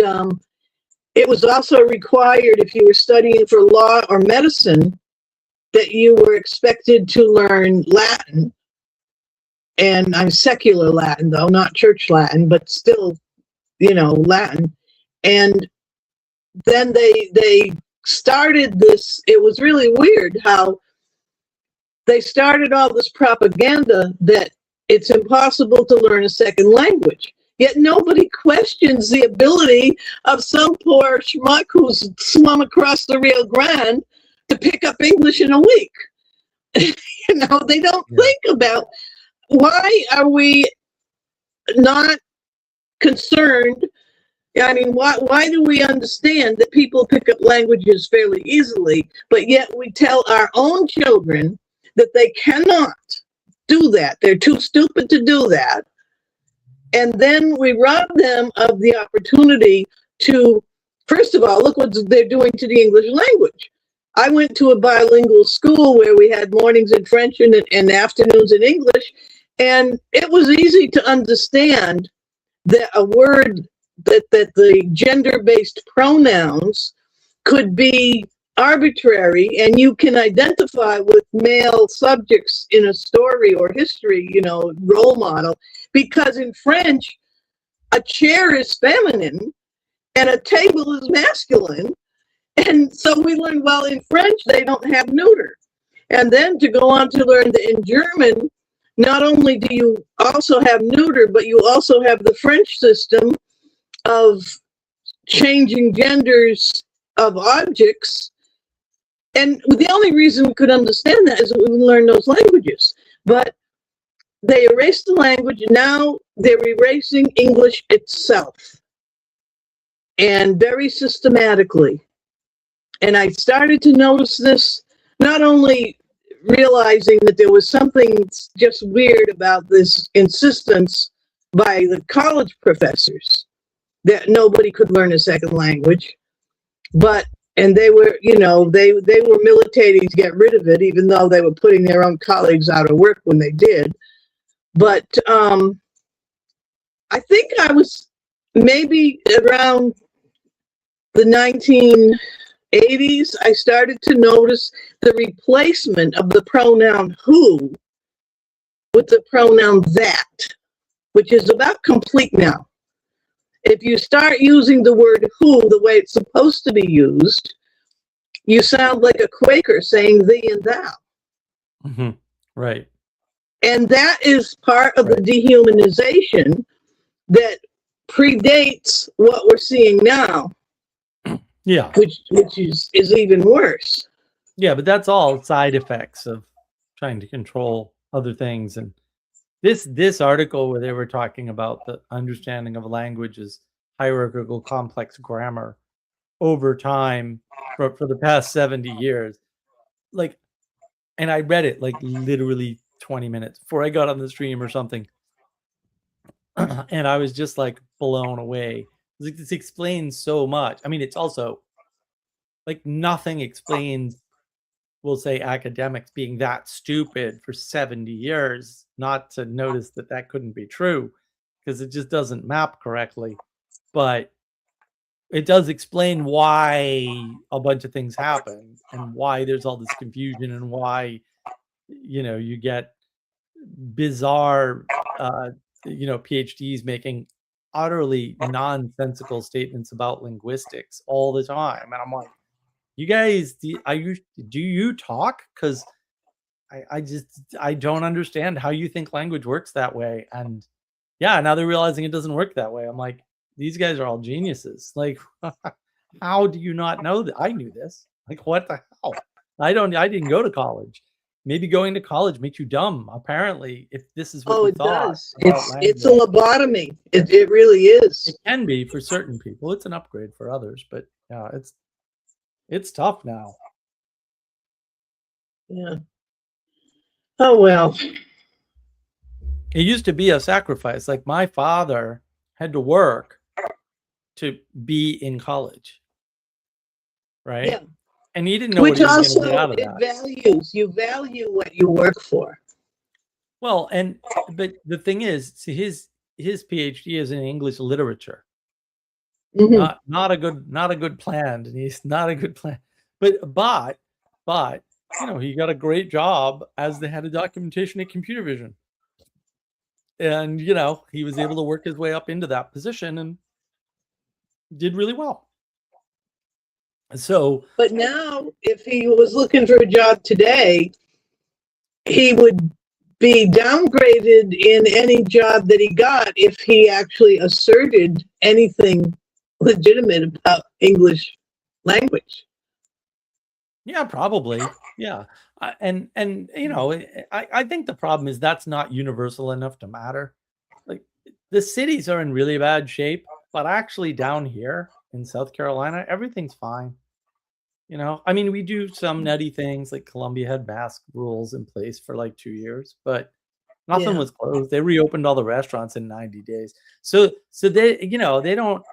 it was also required, if you were studying for law or medicine, that you were expected to learn Latin. And I'm secular Latin, though, not church Latin, but still, you know, Latin. And then they started this. It was really weird how they started all this propaganda that it's impossible to learn a second language. Yet nobody questions the ability of some poor schmuck who's swum across the Rio Grande to pick up English in a week. You know, they don't think about, why are we not concerned? I mean, why do we understand that people pick up languages fairly easily, but yet we tell our own children that they cannot do that? They're too stupid to do that. And then we rob them of the opportunity to, first of all, look what they're doing to the English language. I went to a bilingual school where we had mornings in French and afternoons in English, and it was easy to understand that a word, that the gender-based pronouns could be arbitrary, and you can identify with male subjects in a story or history, you know, role model, because in French, a chair is feminine and a table is masculine. And so we learned, well, in French, they don't have neuter. And then to go on to learn that in German, not only do you also have neuter, but you also have the French system of changing genders of objects. And the only reason we could understand that is that we learned those languages. But they erased the language, and now they're erasing English itself, and very systematically. And I started to notice this, not only realizing that there was something just weird about this insistence by the college professors that nobody could learn a second language, but, and they were, you know, they were militating to get rid of it, even though they were putting their own colleagues out of work when they did. But I think I was maybe around the 1980s, I started to notice the replacement of the pronoun who with the pronoun that, which is about complete now. If you start using the word who the way it's supposed to be used, you sound like a Quaker saying thee and thou. Mm-hmm. Right. And that is part of the dehumanization that predates what we're seeing now. Yeah. which is even worse. Yeah, but that's all side effects of trying to control other things. And this article where they were talking about the understanding of language as hierarchical complex grammar over time for the past 70 years, like, and I read it like literally 20 minutes before I got on the stream or something. And I was just like blown away. Like, this explains so much. I mean, it's also like nothing explains, we'll say, academics being that stupid for 70 years not to notice that that couldn't be true, because it just doesn't map correctly. But it does explain why a bunch of things happen and why there's all this confusion and why, you know, you get bizarre, PhDs making utterly nonsensical statements about linguistics all the time. And I'm like, you guys, do you talk? Because I don't understand how you think language works that way. And yeah, now they're realizing it doesn't work that way. I'm like, these guys are all geniuses. Like, how do you not know that? I knew this. Like, what the hell? I didn't go to college. Maybe going to college makes you dumb. Apparently, if this is what you It thought does. about It's a language. lobotomy. It really is. It can be for certain people. It's an upgrade for others, but yeah, it's tough now. Yeah. Oh well. It used to be a sacrifice. Like, my father had to work to be in college, right? Yeah. And he didn't know Which what he was also going to get out of that. you value what you work for. Well, but the thing is, see, his PhD is in English literature. Mhm. Not a good plan, Denise. Not a good plan. But you know, he got a great job as the head of documentation at Computer Vision. And, you know, he was able to work his way up into that position and did really well. So, But now, if he was looking for a job today, he would be downgraded in any job that he got if he actually asserted anything legitimate about English language. yeah, probably. Yeah. And you know, I think the problem is that's not universal enough to matter. Like, the cities are in really bad shape, but actually down here in South Carolina, everything's fine. You know, I mean, we do some nutty things, like Columbia had mask rules in place for like 2 years, but nothing Yeah. was closed. They reopened all the restaurants in 90 days. So they, you know, they don't,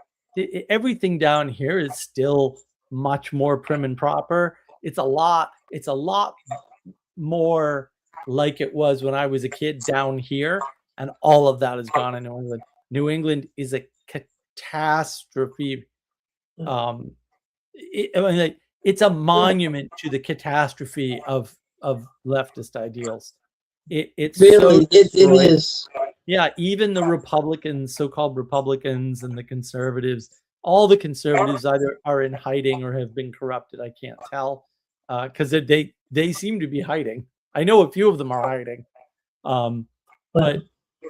everything down here is still much more prim and proper. It's a lot more like it was when I was a kid down here, and all of that is gone in New England. New England is a catastrophe. It's a monument to the catastrophe of leftist ideals. It's Really, so it destroyed. is. Yeah, even the Republicans, so-called Republicans, and the conservatives, all the conservatives either are in hiding or have been corrupted. I can't tell, because they seem to be hiding. I know a few of them are hiding, but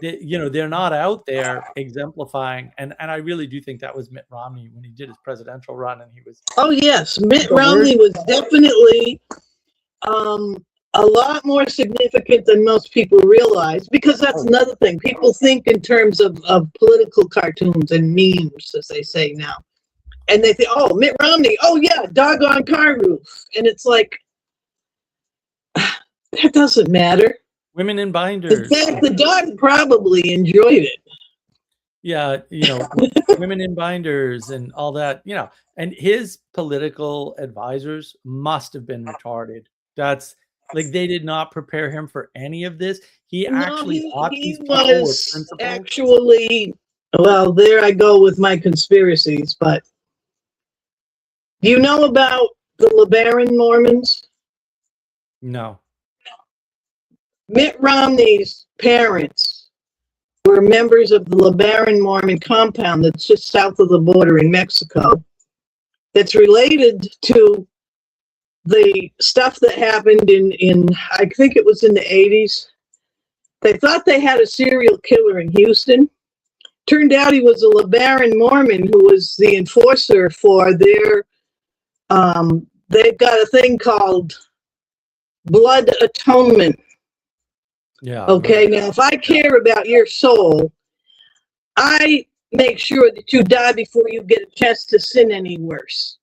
they're not out there exemplifying. And I really do think that was Mitt Romney when he did his presidential run, and he was. Oh yes, Mitt Romney was definitely a lot more significant than most people realize, because that's another thing. People think in terms of political cartoons and memes, as they say now. And they think, oh, Mitt Romney, oh yeah, doggone car roof. And it's like, that doesn't matter. Women in binders. In fact, the dog probably enjoyed it. Yeah, women in binders and all that, and his political advisors must have been retarded. That's like, they did not prepare him for any of this. He actually thought these people were principled. Actually, well, there I go with my conspiracies, but do you know about the LeBaron Mormons? No. Mitt Romney's parents were members of the LeBaron Mormon compound that's just south of the border in Mexico, that's related to the stuff that happened in I think it was in the 80s. They thought they had a serial killer in Houston. Turned out he was a LeBaron Mormon who was the enforcer for their They've got a thing called blood atonement. Yeah. Okay, now if I care about your soul, I make sure that you die before you get a chance to sin any worse.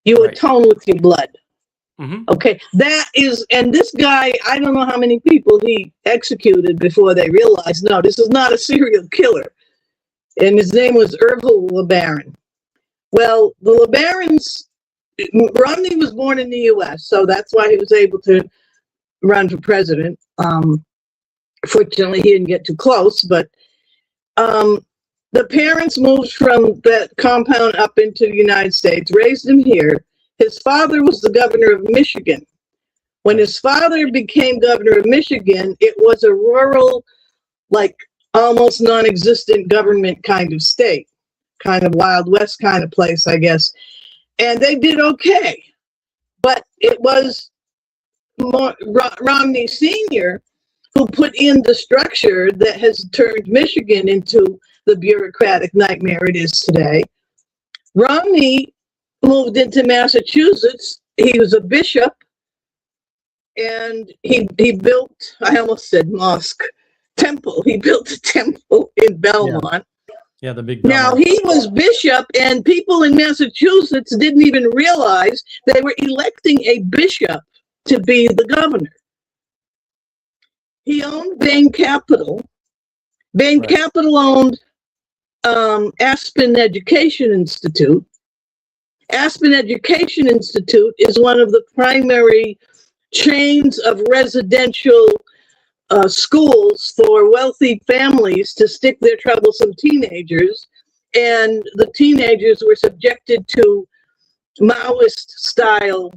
You Right. atone with your blood. Mhm. Okay, that is, and this guy, I don't know how many people he executed before they realized, no, this is not a serial killer. And his name was Ervil LeBaron. Well, the LeBarons, Romney was born in the U.S., so that's why he was able to run for president. Fortunately, he didn't get too close, but the parents moved from that compound up into the United States, raised him here. His father was the governor of Michigan. When his father became governor of Michigan, it was a rural, like almost non-existent government kind of state, kind of Wild West kind of place, I guess. And they did okay. But it was Romney Sr. who put in the structure that has turned Michigan into the bureaucratic nightmare it is today. Romney moved into Massachusetts. He was a bishop, and he built, I almost said mosque, temple. He built a temple in Belmont. Yeah, the big. Now, he was bishop, and people in Massachusetts didn't even realize they were electing a bishop to be the governor. He owned Bain Capital. Bain Right. Capital owned Aspen Education Institute. Aspen Education Institute is one of the primary chains of residential schools for wealthy families to stick their troublesome teenagers. And the teenagers were subjected to Maoist style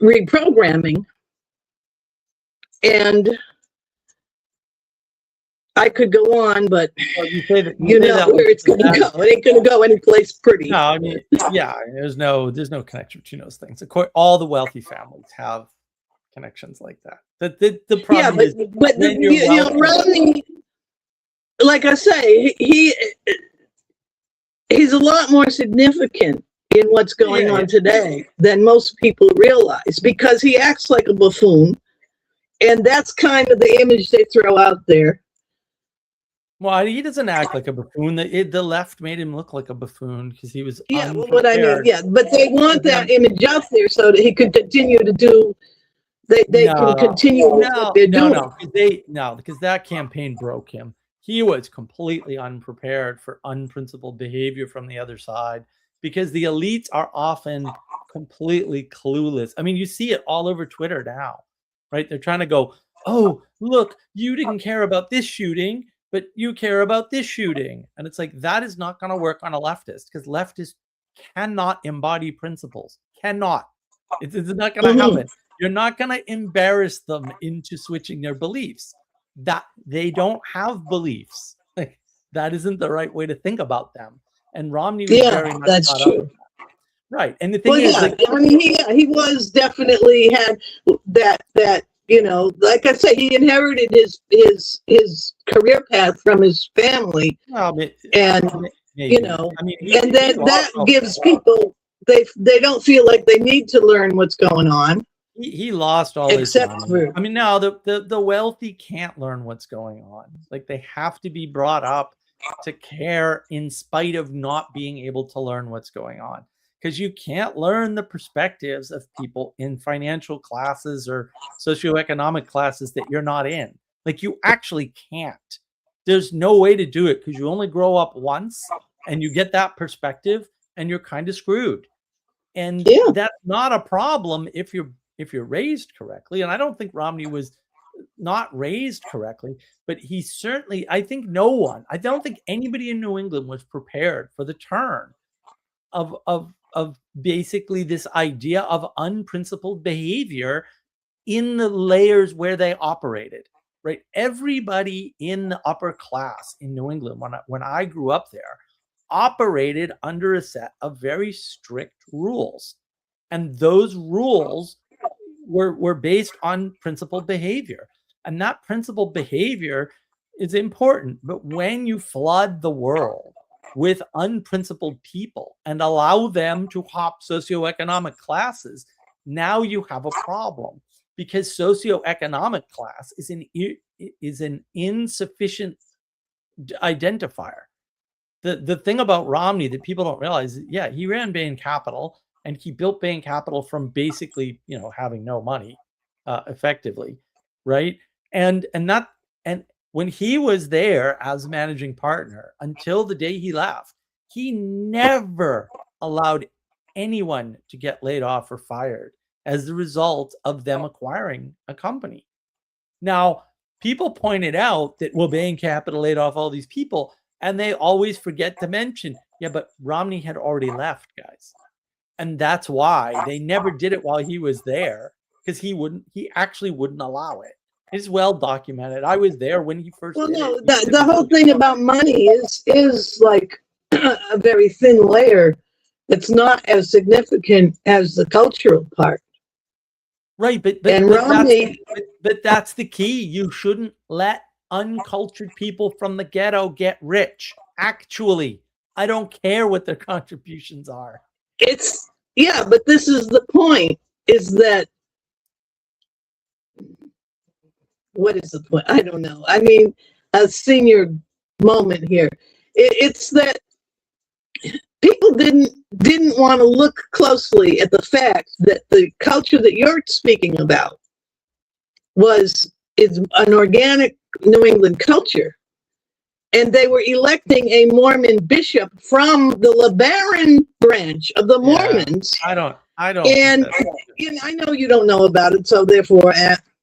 reprogramming. And I could go on, but You say that, you know where it's going to go. It ain't going to go anyplace pretty. No, I mean, yeah, there's no connection between those things. Of course, all the wealthy families have connections like that. The Yeah, problem is, but when you you're know, wealthy- Romney, like I say, he's a lot more significant in what's going on today than most people realize, because he acts like a buffoon, and that's kind of the image they throw out there. well, he doesn't act like a buffoon. The left made him look like a buffoon because he was Yeah, well, what I mean, unprepared. yeah, but they want that image out there so that he could continue to do. They can continue with what they're doing. Because that campaign broke him. He was completely unprepared for unprincipled behavior from the other side, because the elites are often completely clueless. I mean, you see it all over Twitter now, right? They're trying to go, oh, look, you didn't care about this shooting, but you care about this shooting. And it's like, that is not going to work on a leftist, because leftists cannot embody principles. Cannot. It's not going to happen. You're not going to embarrass them into switching their beliefs. That they don't have beliefs. Like, that isn't the right way to think about them. And Romney was very much that's caught true. up with that. Right. And the thing is, Yeah, like, I mean, he was definitely had that, you know, like I say, he inherited his career path from his family, well, and maybe. you know, I mean, and then that gives people, they don't feel like they need to learn what's going on. He lost all except his for, I mean, no, the wealthy can't learn what's going on. Like, they have to be brought up to care in spite of not being able to learn what's going on, because you can't learn the perspectives of people in financial classes or socioeconomic classes that you're not in. Like, you actually can't. There's no way to do it, because you only grow up once and you get that perspective and you're kind of screwed. And that's not a problem if you're raised correctly. And I don't think Romney was not raised correctly, but he certainly, I don't think anybody in New England was prepared for the turn of basically this idea of unprincipled behavior in the layers where they operated, right? Everybody in the upper class in New England, when I grew up there, operated under a set of very strict rules. And those rules were based on principled behavior. And that principled behavior is important. But when you flood the world with unprincipled people and allow them to hop socioeconomic classes, now you have a problem, because socioeconomic class is an insufficient identifier. The thing about Romney that people don't realize is, yeah, he ran Bain Capital, and he built Bain Capital from basically, having no money, effectively, right? And when he was there as managing partner until the day he left, he never allowed anyone to get laid off or fired as the result of them acquiring a company. Now, people pointed out that, well, Bain Capital laid off all these people, and they always forget to mention, yeah, but Romney had already left, guys. And that's why they never did it while he was there, because he actually wouldn't allow it. It's well documented. I was there when he first did no, it. the whole thing about money is like a very thin layer. It's not as significant as the cultural part. Right, but Romney, that's the key. You shouldn't let uncultured people from the ghetto get rich. Actually, I don't care what their contributions are. But this is the point, is that, what is the point? I don't know. I mean, a senior moment here. It's that people didn't want to look closely at the fact that the culture that you're speaking about is an organic New England culture. And they were electing a Mormon bishop from the LeBaron branch of the Mormons. I don't. And I know you don't know about it, so therefore,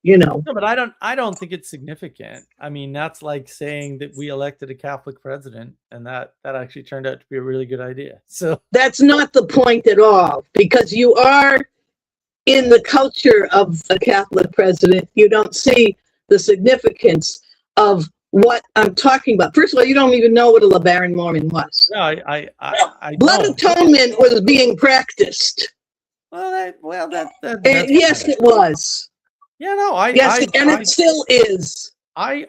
No, but I don't think it's significant. I mean, that's like saying that we elected a Catholic president, and that actually turned out to be a really good idea. So that's not the point at all, because you are in the culture of a Catholic president. You don't see the significance of what I'm talking about. First of all, you don't even know what a LeBaron Mormon was. No, I Blood don't. atonement was being practiced. That's yes, fine. it was. Yeah, no, it still is. I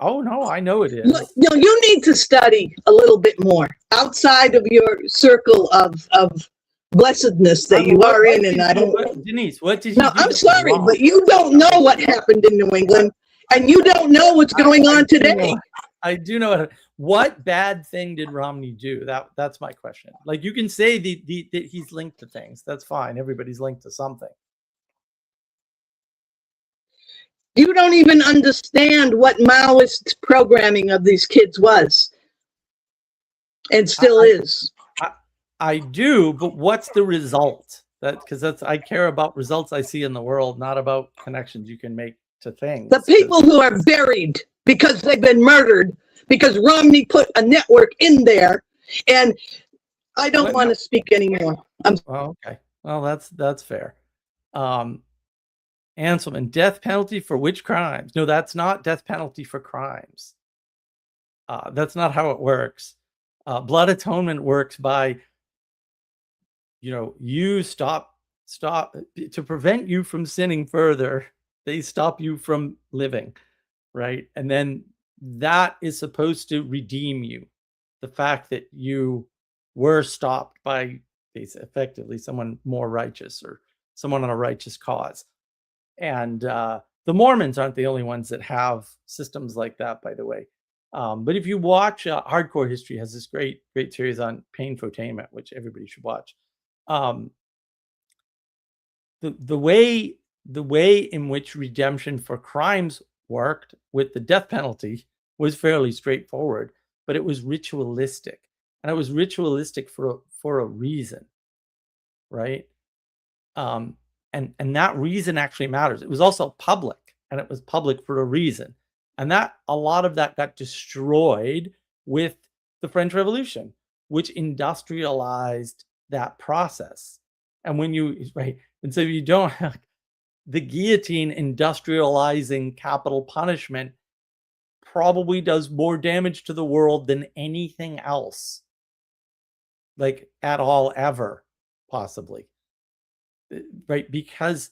know it is. No, you need to study a little bit more outside of your circle of blessedness that you are in, and I don't. Denise, what did you? No, I'm sorry, but you don't know what happened in New England, and you don't know what's going on today. I do know what bad thing did Romney do? That's my question. Like, you can say that he's linked to things. That's fine. Everybody's linked to something. You don't even understand what Maoist programming of these kids was, and still is. I do, but what's the result? I care about results I see in the world, not about connections you can make to things. The people who are buried because they've been murdered, because Romney put a network in there, and I don't want to speak anymore. Okay. Well, that's fair. Anselman, death penalty for which crimes? No, that's not death penalty for crimes. That's not how it works. Blood atonement works by, you stop to prevent you from sinning further. They stop you from living, right? And then that is supposed to redeem you. The fact that you were stopped by effectively someone more righteous or someone on a righteous cause. And the Mormons aren't the only ones that have systems like that, by the way. But if you watch, Hardcore History has this great series on painfotainment, which everybody should watch. The way in which redemption for crimes worked with the death penalty was fairly straightforward, but it was ritualistic, and it was ritualistic for a reason, right? And that reason actually matters. It was also public, and it was public for a reason. And a lot of that got destroyed with the French Revolution, which industrialized that process. And and so you don't have the guillotine industrializing capital punishment probably does more damage to the world than anything else, like at all, ever, possibly. Right, because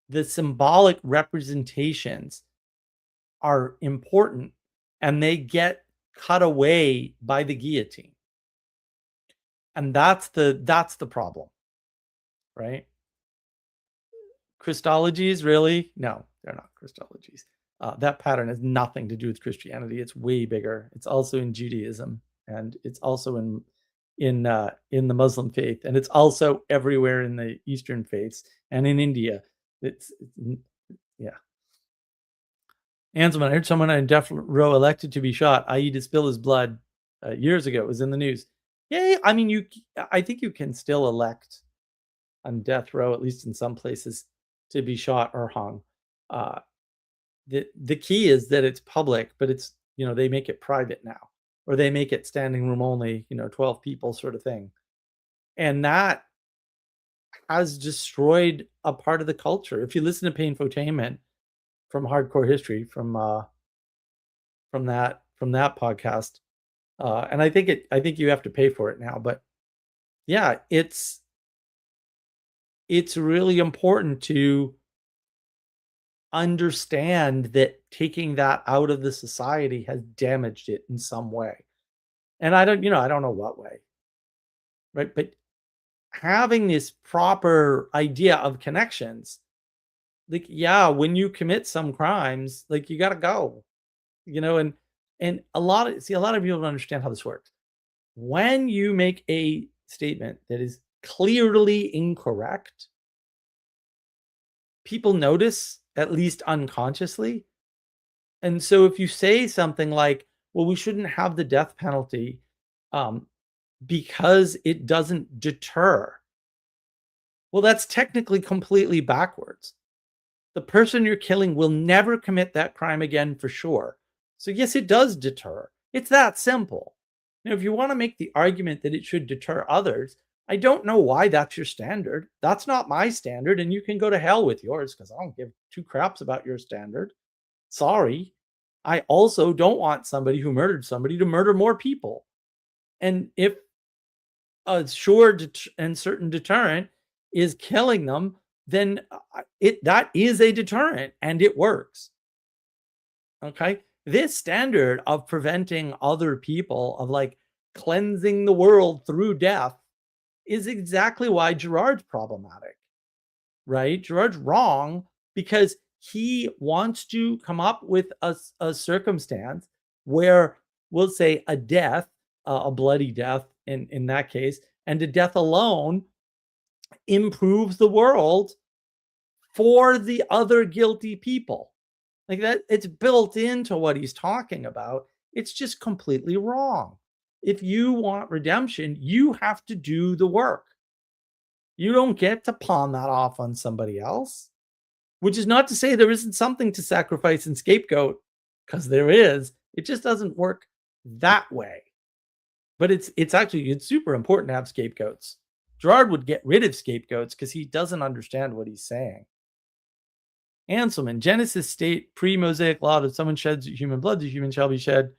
the symbolic representations are important, and they get cut away by the guillotine. And that's the problem, right? Christologies, really? No, they're not Christologies. That pattern has nothing to do with Christianity. It's way bigger. It's also in Judaism, and it's also in the Muslim faith, and it's also everywhere in the Eastern faiths and in India. Yeah. Anselman, I heard someone on death row elected to be shot, i.e. to spill his blood, years ago. It was in the news. Yeah, I mean, I think you can still elect on death row, at least in some places, to be shot or hung. The key is that it's public, but it's, they make it private now, or they make it standing room only, 12 people sort of thing. And that has destroyed a part of the culture. If you listen to Painfotainment from Hardcore History, from that podcast, and I think you have to pay for it now, but yeah, it's really important to understand that taking that out of the society has damaged it in some way. And I don't know what way, right? But having this proper idea of connections, like, yeah, when you commit some crimes, like, you got to go, and a lot of people don't understand how this works. When you make a statement that is clearly incorrect, people notice, at least unconsciously. And so if you say something like, well, we shouldn't have the death penalty because it doesn't deter, well, that's technically completely backwards. The person you're killing will never commit that crime again for sure. So yes, it does deter. It's that simple. Now, if you want to make the argument that it should deter others, I don't know why that's your standard. That's not my standard, and you can go to hell with yours, because I don't give two craps about your standard. Sorry. I also don't want somebody who murdered somebody to murder more people. And if a sure and certain deterrent is killing them, then that is a deterrent, and it works. Okay? This standard of preventing other people, of like cleansing the world through death, is exactly why Girard's problematic, right? Girard's wrong because he wants to come up with a circumstance where, we'll say, a death, a bloody death in that case, and a death alone improves the world for the other guilty people. Like that, it's built into what he's talking about. It's just completely wrong. If you want redemption, you have to do the work. You don't get to pawn that off on somebody else, which is not to say there isn't something to sacrifice and scapegoat, because there is. It just doesn't work that way. But it's super important to have scapegoats. Girard would get rid of scapegoats because he doesn't understand what he's saying. Anselman, Genesis state pre-Mosaic law, if someone sheds human blood, the human shall be shed.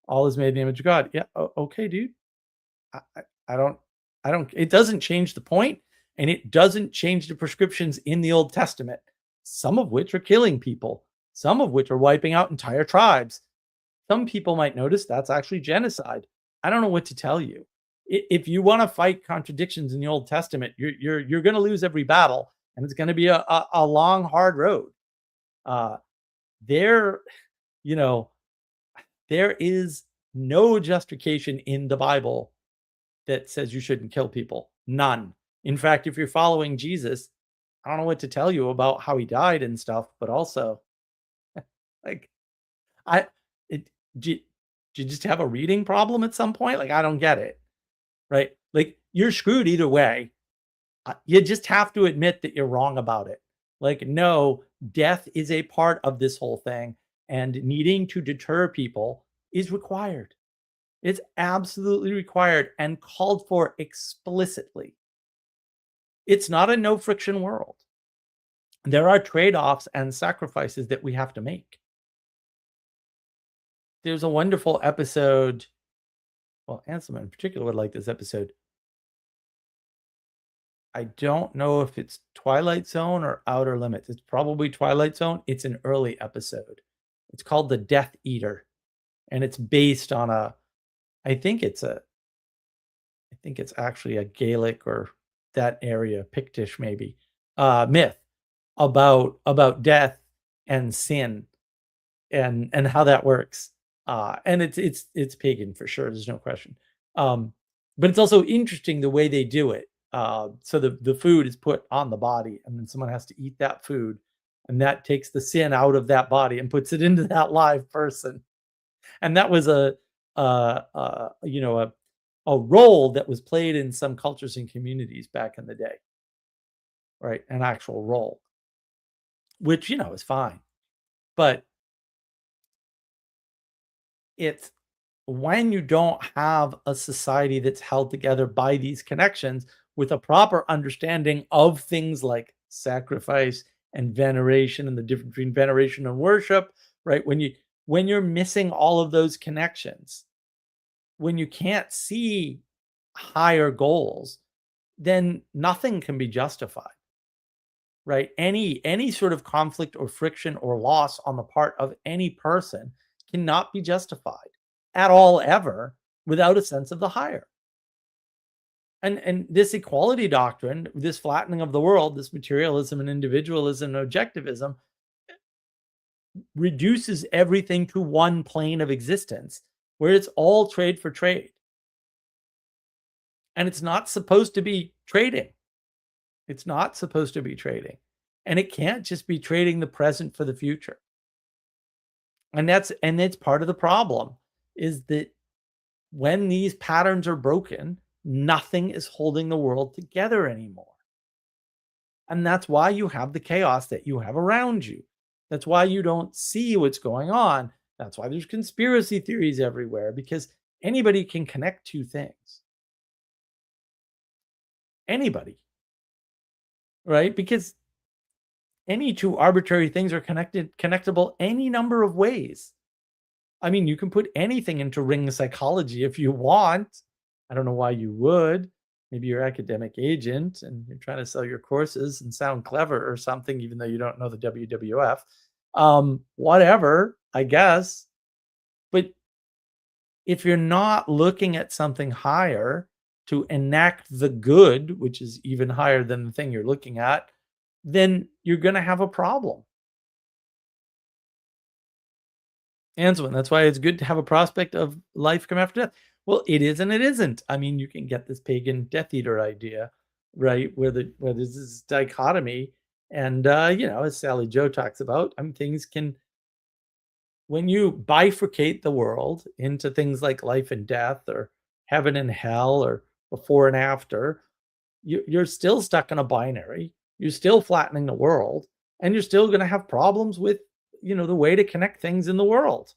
All is made in the image of God. Yeah, okay, dude. I don't. It doesn't change the point, and it doesn't change the prescriptions in the Old Testament, some of which are killing people, some of which are wiping out entire tribes. Some people might notice that's actually genocide. I don't know what to tell you. If you want to fight contradictions in the Old Testament, you're going to lose every battle, and it's going to be a long, hard road. There is no justification in the Bible that says you shouldn't kill people. None. In fact, if you're following Jesus, I don't know what to tell you about how he died and stuff, but also, like, do you just have a reading problem at some point? Like, I don't get it, right? Like, you're screwed either way. You just have to admit that you're wrong about it. Like, no, death is a part of this whole thing, and needing to deter people is required. It's absolutely required and called for explicitly. It's not a no friction world. There are trade-offs and sacrifices that we have to make. There's a wonderful episode. Well, Anselman in particular would like this episode. I don't know if it's Twilight Zone or Outer Limits. It's probably Twilight Zone. It's an early episode. It's called The Death Eater. And it's based on I think it's think it's actually a Gaelic or that area, Pictish maybe, myth about death and sin and how that works. And it's pagan for sure. There's no question. But it's also interesting the way they do it. So the food is put on the body, and then someone has to eat that food, and that takes the sin out of that body and puts it into that live person. And that was a role that was played in some cultures and communities back in the day, right? An actual role, which is fine, but it's when you don't have a society that's held together by these connections with a proper understanding of things like sacrifice and veneration and the difference between veneration and worship, right? When you're missing all of those connections, when you can't see higher goals, then nothing can be justified, right? Any sort of conflict or friction or loss on the part of any person cannot be justified at all ever without a sense of the higher. And this equality doctrine, this flattening of the world, this materialism and individualism and objectivism reduces everything to one plane of existence where it's all trade for trade. And it's not supposed to be trading. It's not supposed to be trading. And it can't just be trading the present for the future. And it's part of the problem is that when these patterns are broken, nothing is holding the world together anymore. And that's why you have the chaos that you have around you. That's why you don't see what's going on. That's why there's conspiracy theories everywhere, because anybody can connect two things. Anybody. Right? Because any two arbitrary things are connectable any number of ways. I mean, you can put anything into ring psychology if you want. I don't know why you would. Maybe you're an academic agent and you're trying to sell your courses and sound clever or something, even though you don't know the WWF. Whatever, I guess. But if you're not looking at something higher to enact the good, which is even higher than the thing you're looking at, then you're going to have a problem. Anselm, that's why it's good to have a prospect of life come after death. Well, it is and it isn't. I mean, you can get this pagan Death Eater idea, right? Where there's this dichotomy. And, as Sally Joe talks about, things can, when you bifurcate the world into things like life and death or heaven and hell or before and after, you're still stuck in a binary. You're still flattening the world, and you're still going to have problems with, the way to connect things in the world.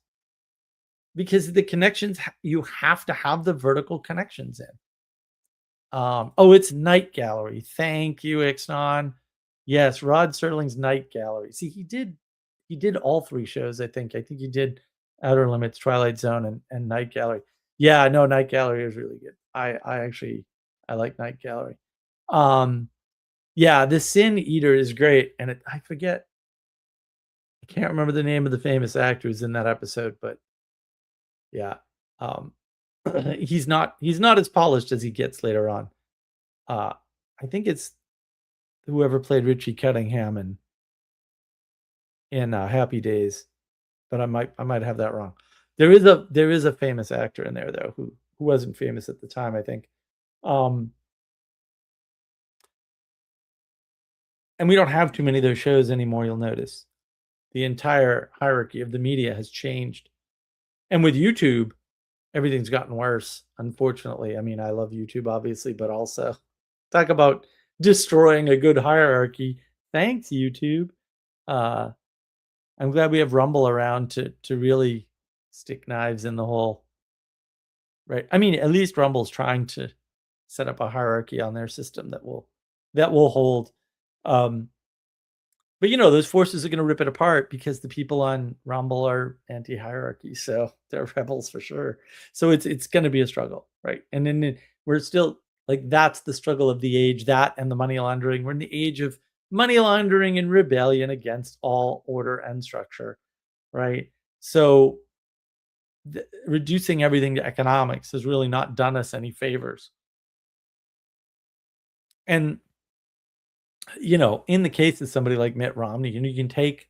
Because the connections, you have to have the vertical connections in. It's Night Gallery. Thank you, Ixnon. Yes, Rod Serling's Night Gallery. See, he did all three shows, I think. I think he did Outer Limits, Twilight Zone, and Night Gallery. Yeah, no, Night Gallery is really good. I like Night Gallery. Yeah, the Sin Eater is great, and I forget. I can't remember the name of the famous actor who's in that episode, but yeah, he's not as polished as he gets later on. I think it's whoever played Richie Cunningham in Happy Days, but I might have that wrong. There is a famous actor in there though who wasn't famous at the time, I think. And we don't have too many of those shows anymore, you'll notice. The entire hierarchy of the media has changed. And with YouTube, everything's gotten worse, unfortunately. I mean, I love YouTube, obviously, but also talk about destroying a good hierarchy. Thanks, YouTube. I'm glad we have Rumble around to really stick knives in the hole. Right? I mean, at least Rumble's trying to set up a hierarchy on their system that will hold. But those forces are going to rip it apart because the people on Rumble are anti-hierarchy, so they're rebels for sure. So it's going to be a struggle, right? And then we're still that's the struggle of the age, that and the money laundering. We're in the age of money laundering and rebellion against all order and structure, right? So reducing everything to economics has really not done us any favors. And, you know, in the case of somebody like Mitt Romney, you know, you can take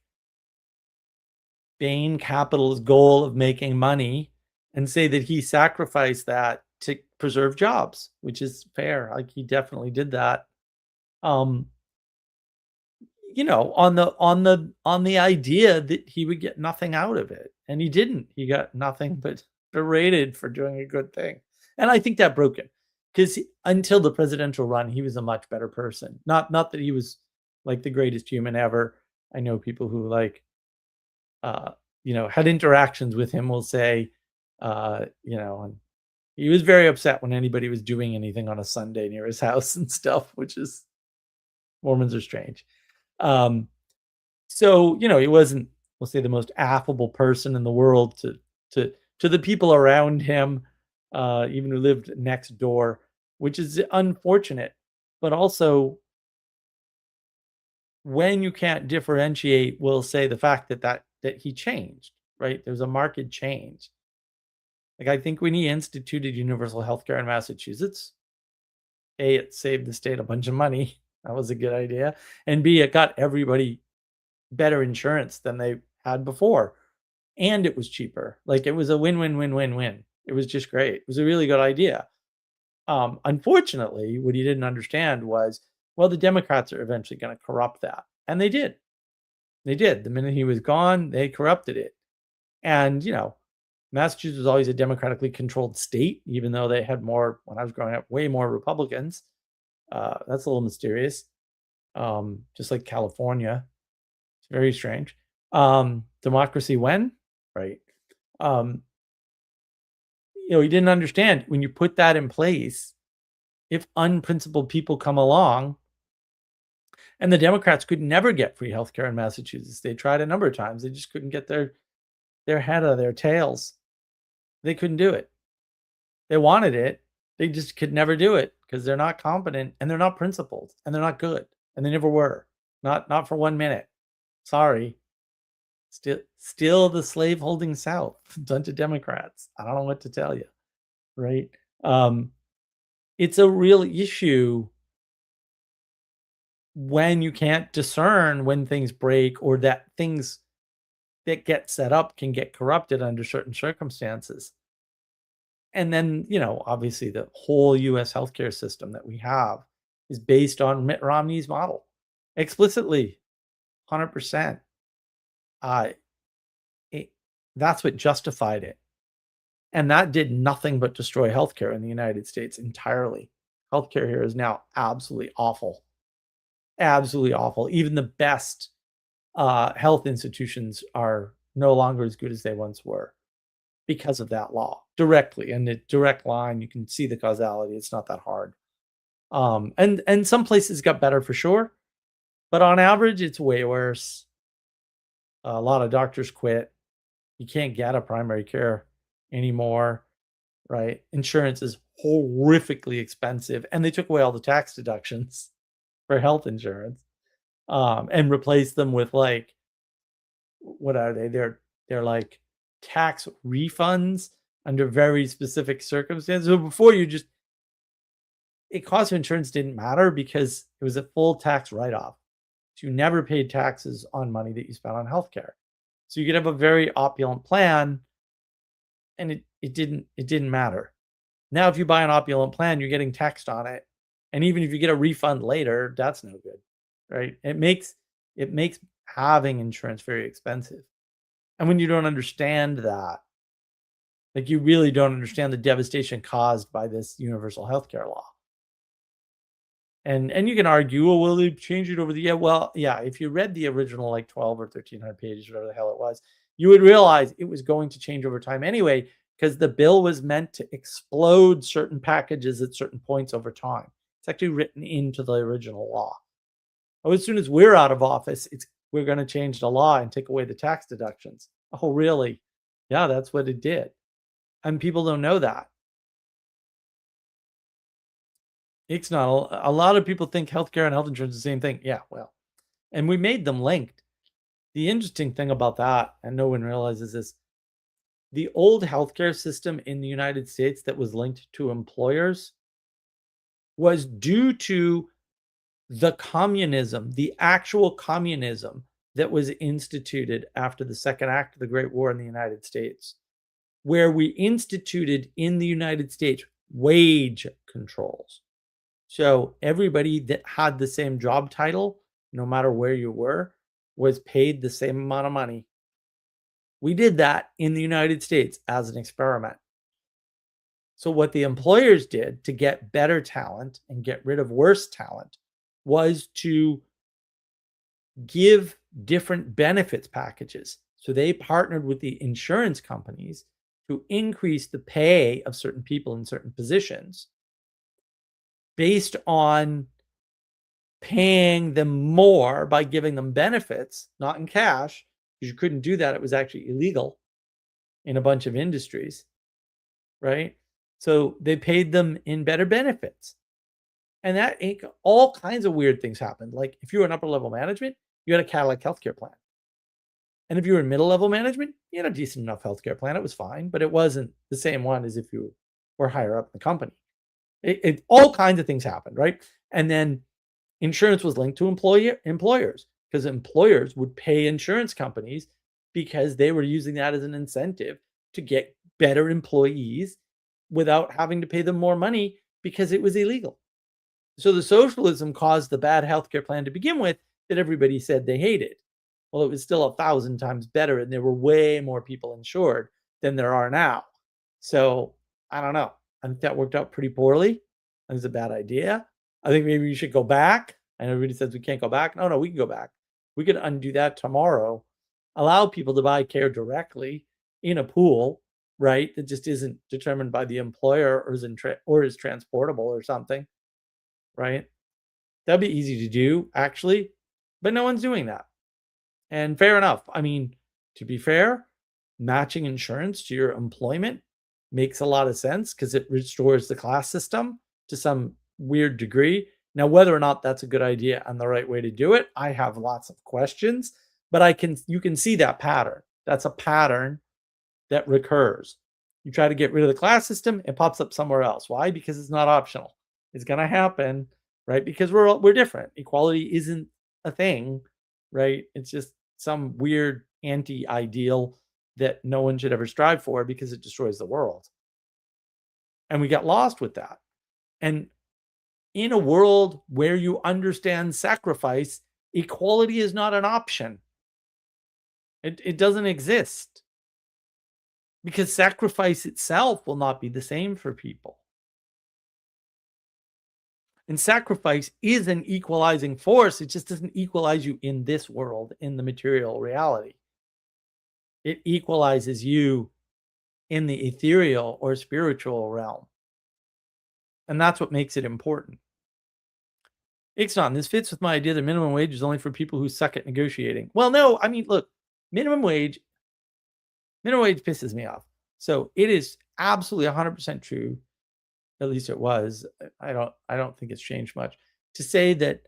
Bain Capital's goal of making money and say that he sacrificed that to preserve jobs, which is fair. Like, he definitely did that. You know, on the idea that he would get nothing out of it, and he didn't. He got nothing but berated for doing a good thing, and I think that broke him, because until the presidential run, he was a much better person. Not that he was like the greatest human ever. I know people who like, you know, had interactions with him will say, you know, and he was very upset when anybody was doing anything on a Sunday near his house and stuff, which is, Mormons are strange. So, you know, he wasn't, we'll say, the most affable person in the world to the people around him, even who lived next door, which is unfortunate. But also, when you can't differentiate, we'll say, the fact that he changed, right? There's a marked change. Like, I think when he instituted universal healthcare in Massachusetts, A, it saved the state a bunch of money. That was a good idea. And B, it got everybody better insurance than they had before. And it was cheaper. Like, it was a win-win-win-win-win. It was just great. It was a really good idea. Unfortunately, what he didn't understand was, well, the Democrats are eventually going to corrupt that. And they did. They did. The minute he was gone, they corrupted it. And, you know, Massachusetts was always a democratically controlled state, even though they had more, when I was growing up, way more Republicans. That's a little mysterious. Just like California. It's very strange. Democracy when? Right. You know, he didn't understand, when you put that in place, if unprincipled people come along, and the Democrats could never get free healthcare in Massachusetts. They tried a number of times. They just couldn't get their head out of their tails. They couldn't do it. They wanted it. They just could never do it because they're not competent, and they're not principled, and they're not good, and they never were. Not for 1 minute. Sorry. Still the slaveholding South done to Democrats. I don't know what to tell you, right? It's a real issue when you can't discern when things break, or that things that get set up can get corrupted under certain circumstances. And then, you know, obviously the whole US healthcare system that we have is based on Mitt Romney's model. Explicitly, 100%. That's what justified it. And that did nothing but destroy healthcare in the United States entirely. Healthcare here is now absolutely awful. Absolutely awful. Even the best health institutions are no longer as good as they once were because of that law, directly. And the direct line, you can see the causality. It's not that hard. And some places got better for sure, but on average, it's way worse. A lot of doctors quit. You can't get a primary care anymore, right? Insurance is horrifically expensive, and they took away all the tax deductions for health insurance, and replaced them with, like, what are they? They're like tax refunds under very specific circumstances. So before, cost of insurance didn't matter because it was a full tax write-off. So you never paid taxes on money that you spent on healthcare. So you could have a very opulent plan, and it didn't matter. Now, if you buy an opulent plan, you're getting taxed on it. And even if you get a refund later, that's no good, right? It makes having insurance very expensive. And when you don't understand that, like, you really don't understand the devastation caused by this universal healthcare law. And you can argue, oh, well, they changed it over the year. Well, yeah, if you read the original, like, 12 or 1300 pages, whatever the hell it was, you would realize it was going to change over time anyway, because the bill was meant to explode certain packages at certain points over time. It's actually written into the original law. Oh, as soon as we're out of office, we're going to change the law and take away the tax deductions. Oh, really? Yeah, that's what it did. And people don't know that. It's not. A lot of people think healthcare and health insurance is the same thing. Yeah, well, and we made them linked. The interesting thing about that, and no one realizes this, the old healthcare system in the United States that was linked to employers was due to the communism, the actual communism that was instituted after the second act of the Great War in the United States, where we instituted in the United States wage controls. So everybody that had the same job title, no matter where you were, was paid the same amount of money. We did that in the United States as an experiment. So what the employers did to get better talent and get rid of worse talent was to give different benefits packages. So they partnered with the insurance companies to increase the pay of certain people in certain positions based on paying them more by giving them benefits, not in cash, because you couldn't do that. It was actually illegal in a bunch of industries, right? So they paid them in better benefits. And that all kinds of weird things happened. Like if you were in upper level management, you had a Cadillac healthcare plan. And if you were in middle level management, you had a decent enough healthcare plan. It was fine, but it wasn't the same one as if you were higher up in the company. All kinds of things happened, right? And then insurance was linked to employers, because employers would pay insurance companies because they were using that as an incentive to get better employees without having to pay them more money because it was illegal. So the socialism caused the bad healthcare plan to begin with that everybody said they hated. Well, it was still 1,000 times better, and there were way more people insured than there are now. So I don't know. I think that worked out pretty poorly. I think it's a bad idea. I think maybe we should go back. I know everybody says we can't go back. No, we can go back. We could undo that tomorrow. Allow people to buy care directly in a pool, right? That just isn't determined by the employer or is transportable or something, right? That'd be easy to do, actually, but no one's doing that. And fair enough. I mean, to be fair, matching insurance to your employment makes a lot of sense because it restores the class system to some weird degree. Now, whether or not that's a good idea and the right way to do it, I have lots of questions, but you can see that pattern. That's a pattern that recurs. You try to get rid of the class system, it pops up somewhere else. Why? Because it's not optional. It's going to happen, right? Because we're different. Equality isn't a thing, right? It's just some weird anti-ideal that no one should ever strive for because it destroys the world. And we got lost with that. And in a world where you understand sacrifice, equality is not an option. It doesn't exist. Because sacrifice itself will not be the same for people. And sacrifice is an equalizing force. It just doesn't equalize you in this world, in the material reality. It equalizes you in the ethereal or spiritual realm. And that's what makes it important. Ixon, this fits with my idea that minimum wage is only for people who suck at negotiating. Well, no, I mean, look, minimum wage pisses me off. So it is absolutely 100% true. At least it was. I don't think it's changed much to say that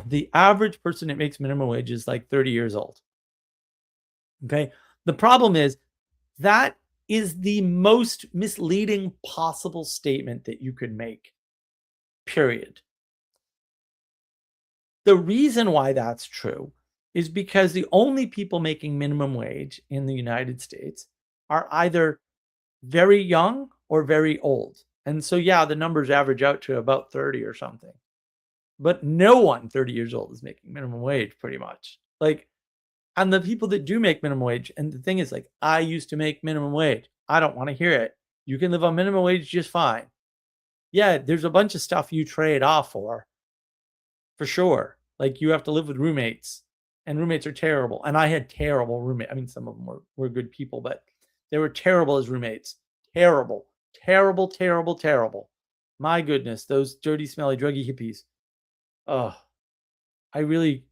the average person that makes minimum wage is like 30 years old. Okay. The problem is that is the most misleading possible statement that you could make, period. The reason why that's true is because the only people making minimum wage in the United States are either very young or very old. And so, yeah, the numbers average out to about 30 or something. But no one 30 years old is making minimum wage pretty much. Like, and the people that do make minimum wage, and the thing is, like, I used to make minimum wage. I don't want to hear it. You can live on minimum wage just fine. Yeah, there's a bunch of stuff you trade off for sure. Like, you have to live with roommates, and roommates are terrible. And I had terrible roommates. I mean, some of them were good people, but they were terrible as roommates. Terrible. My goodness, those dirty, smelly, druggy hippies. Oh, it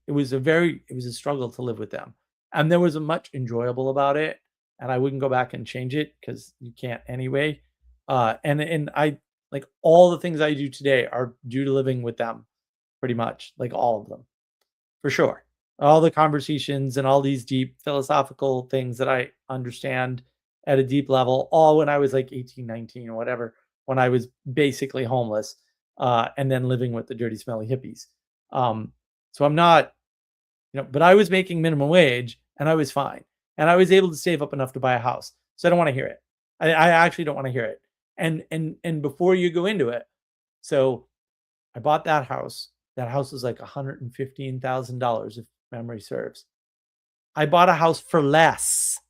was a struggle to live with them. And there was a much enjoyable about it. And I wouldn't go back and change it because you can't anyway. And I, like, all the things I do today are due to living with them, pretty much, like all of them, for sure. All the conversations and all these deep philosophical things that I understand at a deep level, all when I was like 18, 19 or whatever, when I was basically homeless, and then living with the dirty, smelly hippies. So I'm not, but I was making minimum wage and I was fine. And I was able to save up enough to buy a house. So I don't want to hear it. I actually don't want to hear it. And before you go into it, so I bought that house. That house was like $115,000 if memory serves. I bought a house for less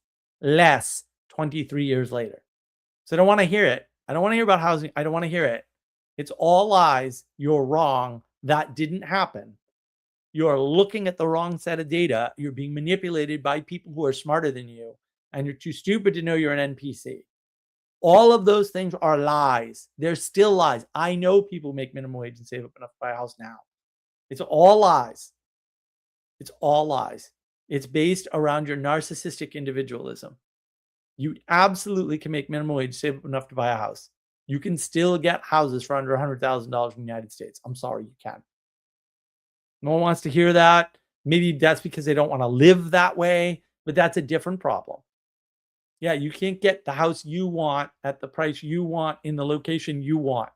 23 years later. So I don't want to hear it. I don't want to hear about housing. I don't want to hear it. It's all lies. You're wrong. That didn't happen. You're looking at the wrong set of data. You're being manipulated by people who are smarter than you, and you're too stupid to know you're an NPC. All of those things are lies. They're still lies. I know people make minimum wage and save up enough to buy a house now. It's all lies. It's all lies. It's based around your narcissistic individualism. You absolutely can make minimum wage, save up enough to buy a house. You can still get houses for under $100,000 in the United States. I'm sorry, you can. No one wants to hear that. Maybe that's because they don't want to live that way, but that's a different problem. Yeah, you can't get the house you want at the price you want in the location you want.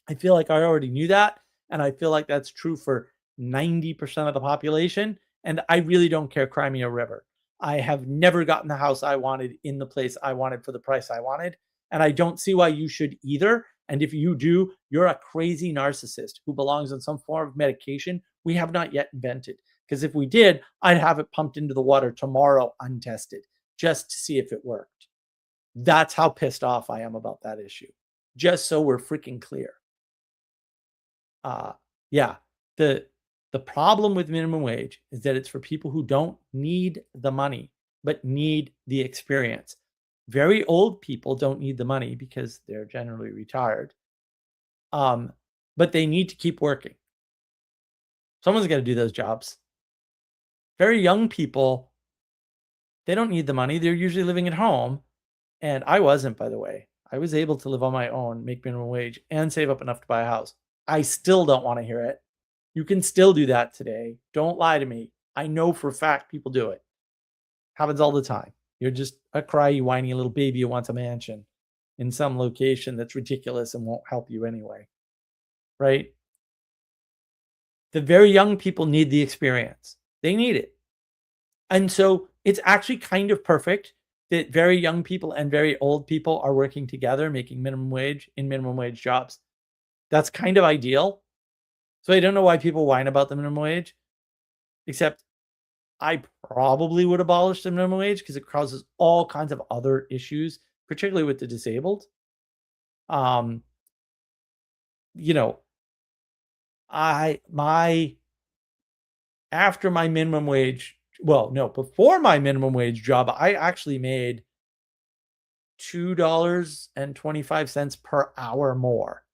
I feel like I already knew that, and I feel like that's true for 90% of the population, and I really don't care, cry me a river. I have never gotten the house I wanted in the place I wanted for the price I wanted, and I don't see why you should either. And if you do, you're a crazy narcissist who belongs on some form of medication we have not yet invented. Because if we did, I'd have it pumped into the water tomorrow untested just to see if it worked. That's how pissed off I am about that issue. Just so we're freaking clear. Yeah, the problem with minimum wage is that it's for people who don't need the money, but need the experience. Very old people don't need the money because they're generally retired. But they need to keep working. Someone's got to do those jobs. Very young people, they don't need the money. They're usually living at home. And I wasn't, by the way. I was able to live on my own, make minimum wage, and save up enough to buy a house. I still don't want to hear it. You can still do that today. Don't lie to me. I know for a fact people do it. Happens all the time. You're just a cryy, whiny little baby who wants a mansion in some location that's ridiculous and won't help you anyway. Right? The very young people need the experience. They need it. And so it's actually kind of perfect that very young people and very old people are working together, making minimum wage in minimum wage jobs. That's kind of ideal. So I don't know why people whine about the minimum wage, except I probably would abolish the minimum wage because it causes all kinds of other issues, particularly with the disabled. After my minimum wage, before my minimum wage job, I actually made $2.25 per hour more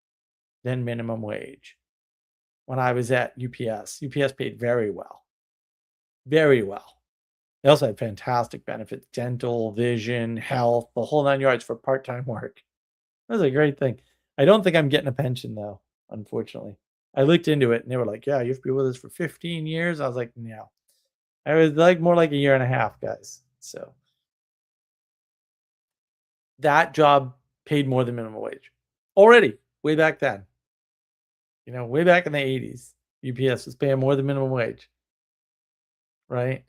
than minimum wage when I was at UPS. UPS paid very well. Very well. They also had fantastic benefits, dental, vision, health, the whole 9 yards for part-time work. That was a great thing. I don't think I'm getting a pension though, unfortunately. I looked into it and they were like, yeah, you have to be with us for 15 years. I was like, no. I was like more like a year and a half, guys. So that job paid more than minimum wage already way back then. Way back in the 80s, UPS was paying more than minimum wage. Right?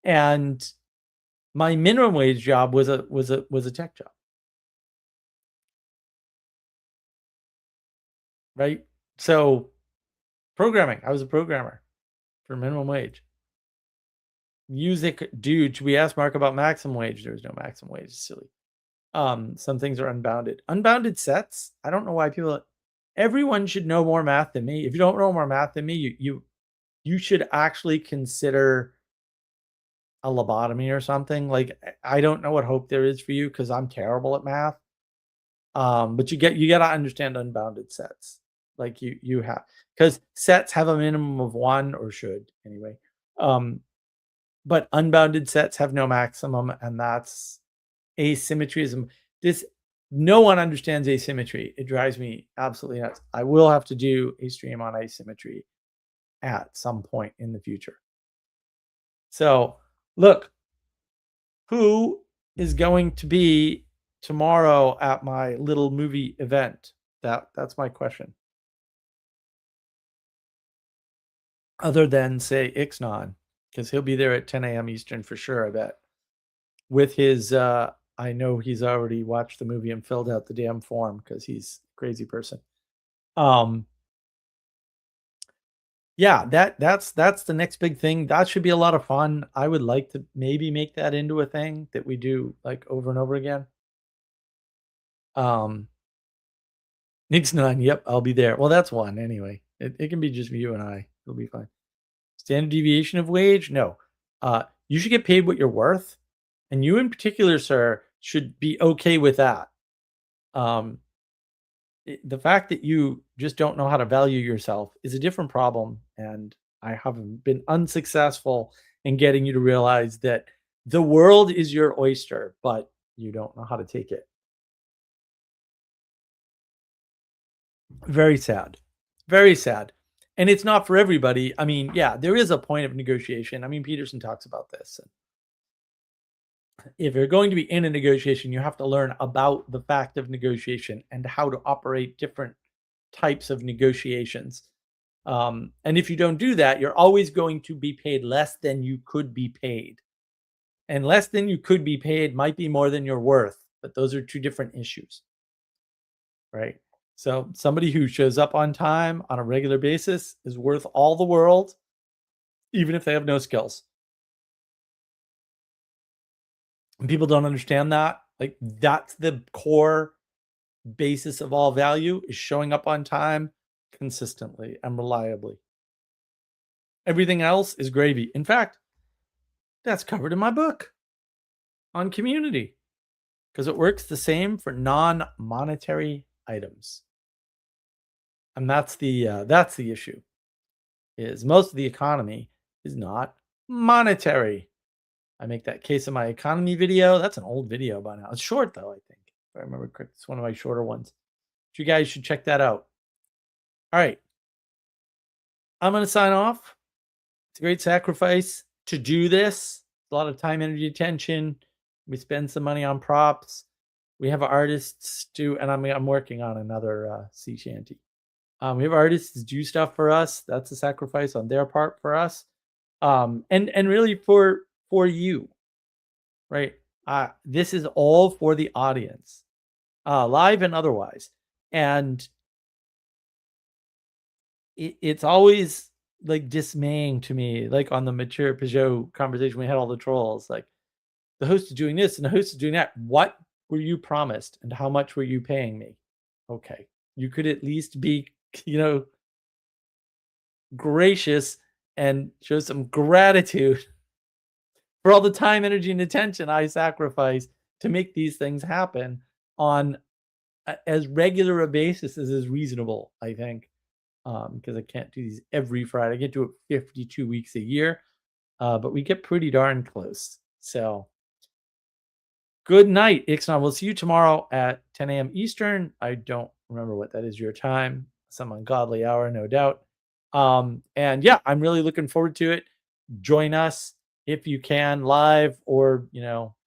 And my minimum wage job was a tech job. Right? So programming, I was a programmer for minimum wage. Music, dude, we asked Mark about maximum wage. There was no maximum wage. It's silly. Some things are unbounded. Unbounded sets. I don't know why everyone should know more math than me. If you don't know more math than me, you should actually consider a lobotomy or something. Like, I don't know what hope there is for you because I'm terrible at math. But you got to understand unbounded sets. Like you have, because sets have a minimum of one, or should anyway. But unbounded sets have no maximum, and that's asymmetryism. No one understands asymmetry. It drives me absolutely nuts. I will have to do a stream on asymmetry at some point in the future. So look, who is going to be tomorrow at my little movie event? That's my question. other than, say, Ixnon, because he'll be there at 10 a.m. Eastern for sure, I bet. With his, I know he's already watched the movie and filled out the damn form because he's a crazy person. Yeah, that's the next big thing. That should be a lot of fun. I would like to maybe make that into a thing that we do like over and over again. Nick's 9. Yep, I'll be there. Well, that's one anyway. It can be just you and I. It'll be fine. Standard deviation of wage? No. You should get paid what you're worth. And you in particular, sir, should be okay with that. The fact that you just don't know how to value yourself is a different problem. And I haven't been unsuccessful in getting you to realize that the world is your oyster, but you don't know how to take it. Very sad. Very sad. And it's not for everybody. I mean, yeah, there is a point of negotiation. I mean, Peterson talks about this. If you're going to be in a negotiation, you have to learn about the fact of negotiation and how to operate different types of negotiations. And if you don't do that, you're always going to be paid less than you could be paid. And less than you could be paid might be more than you're worth, but those are two different issues, right? So somebody who shows up on time on a regular basis is worth all the world, even if they have no skills. And people don't understand that. Like, that's the core basis of all value, is showing up on time consistently and reliably. Everything else is gravy. In fact, that's covered in my book on community, because it works the same for non-monetary items. And that's the issue, is most of the economy is not monetary. I make that case in my economy video. That's an old video by now. It's short though, I think. If I remember correctly, it's one of my shorter ones. But you guys should check that out. All right. I'm going to sign off. It's a great sacrifice to do this. A lot of time, energy, attention. We spend some money on props. We have artists do, and I'm working on another sea shanty. We have artists do stuff for us. That's a sacrifice on their part for us. And really for you, right? This is all for the audience, live and otherwise. And it's always like dismaying to me, like on the Mature Peugeot conversation, we had all the trolls, like the host is doing this and the host is doing that. What were you promised and how much were you paying me? Okay. You could at least be, gracious and show some gratitude for all the time, energy, and attention I sacrifice to make these things happen on as regular a basis as is reasonable, I think. Because I can't do these every Friday. I get to it 52 weeks a year, but we get pretty darn close. So good night, Ixnon. We'll see you tomorrow at 10 a.m. Eastern. I don't remember what that is your time. Some ungodly hour, no doubt. And yeah, I'm really looking forward to it. Join us if you can, live or,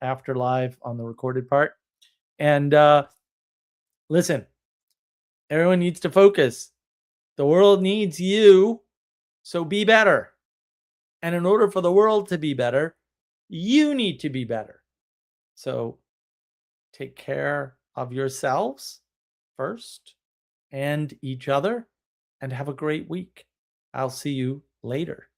after live on the recorded part. And listen, everyone needs to focus. The world needs you, so be better. And in order for the world to be better, you need to be better. So take care of yourselves first and each other, and have a great week. I'll see you later.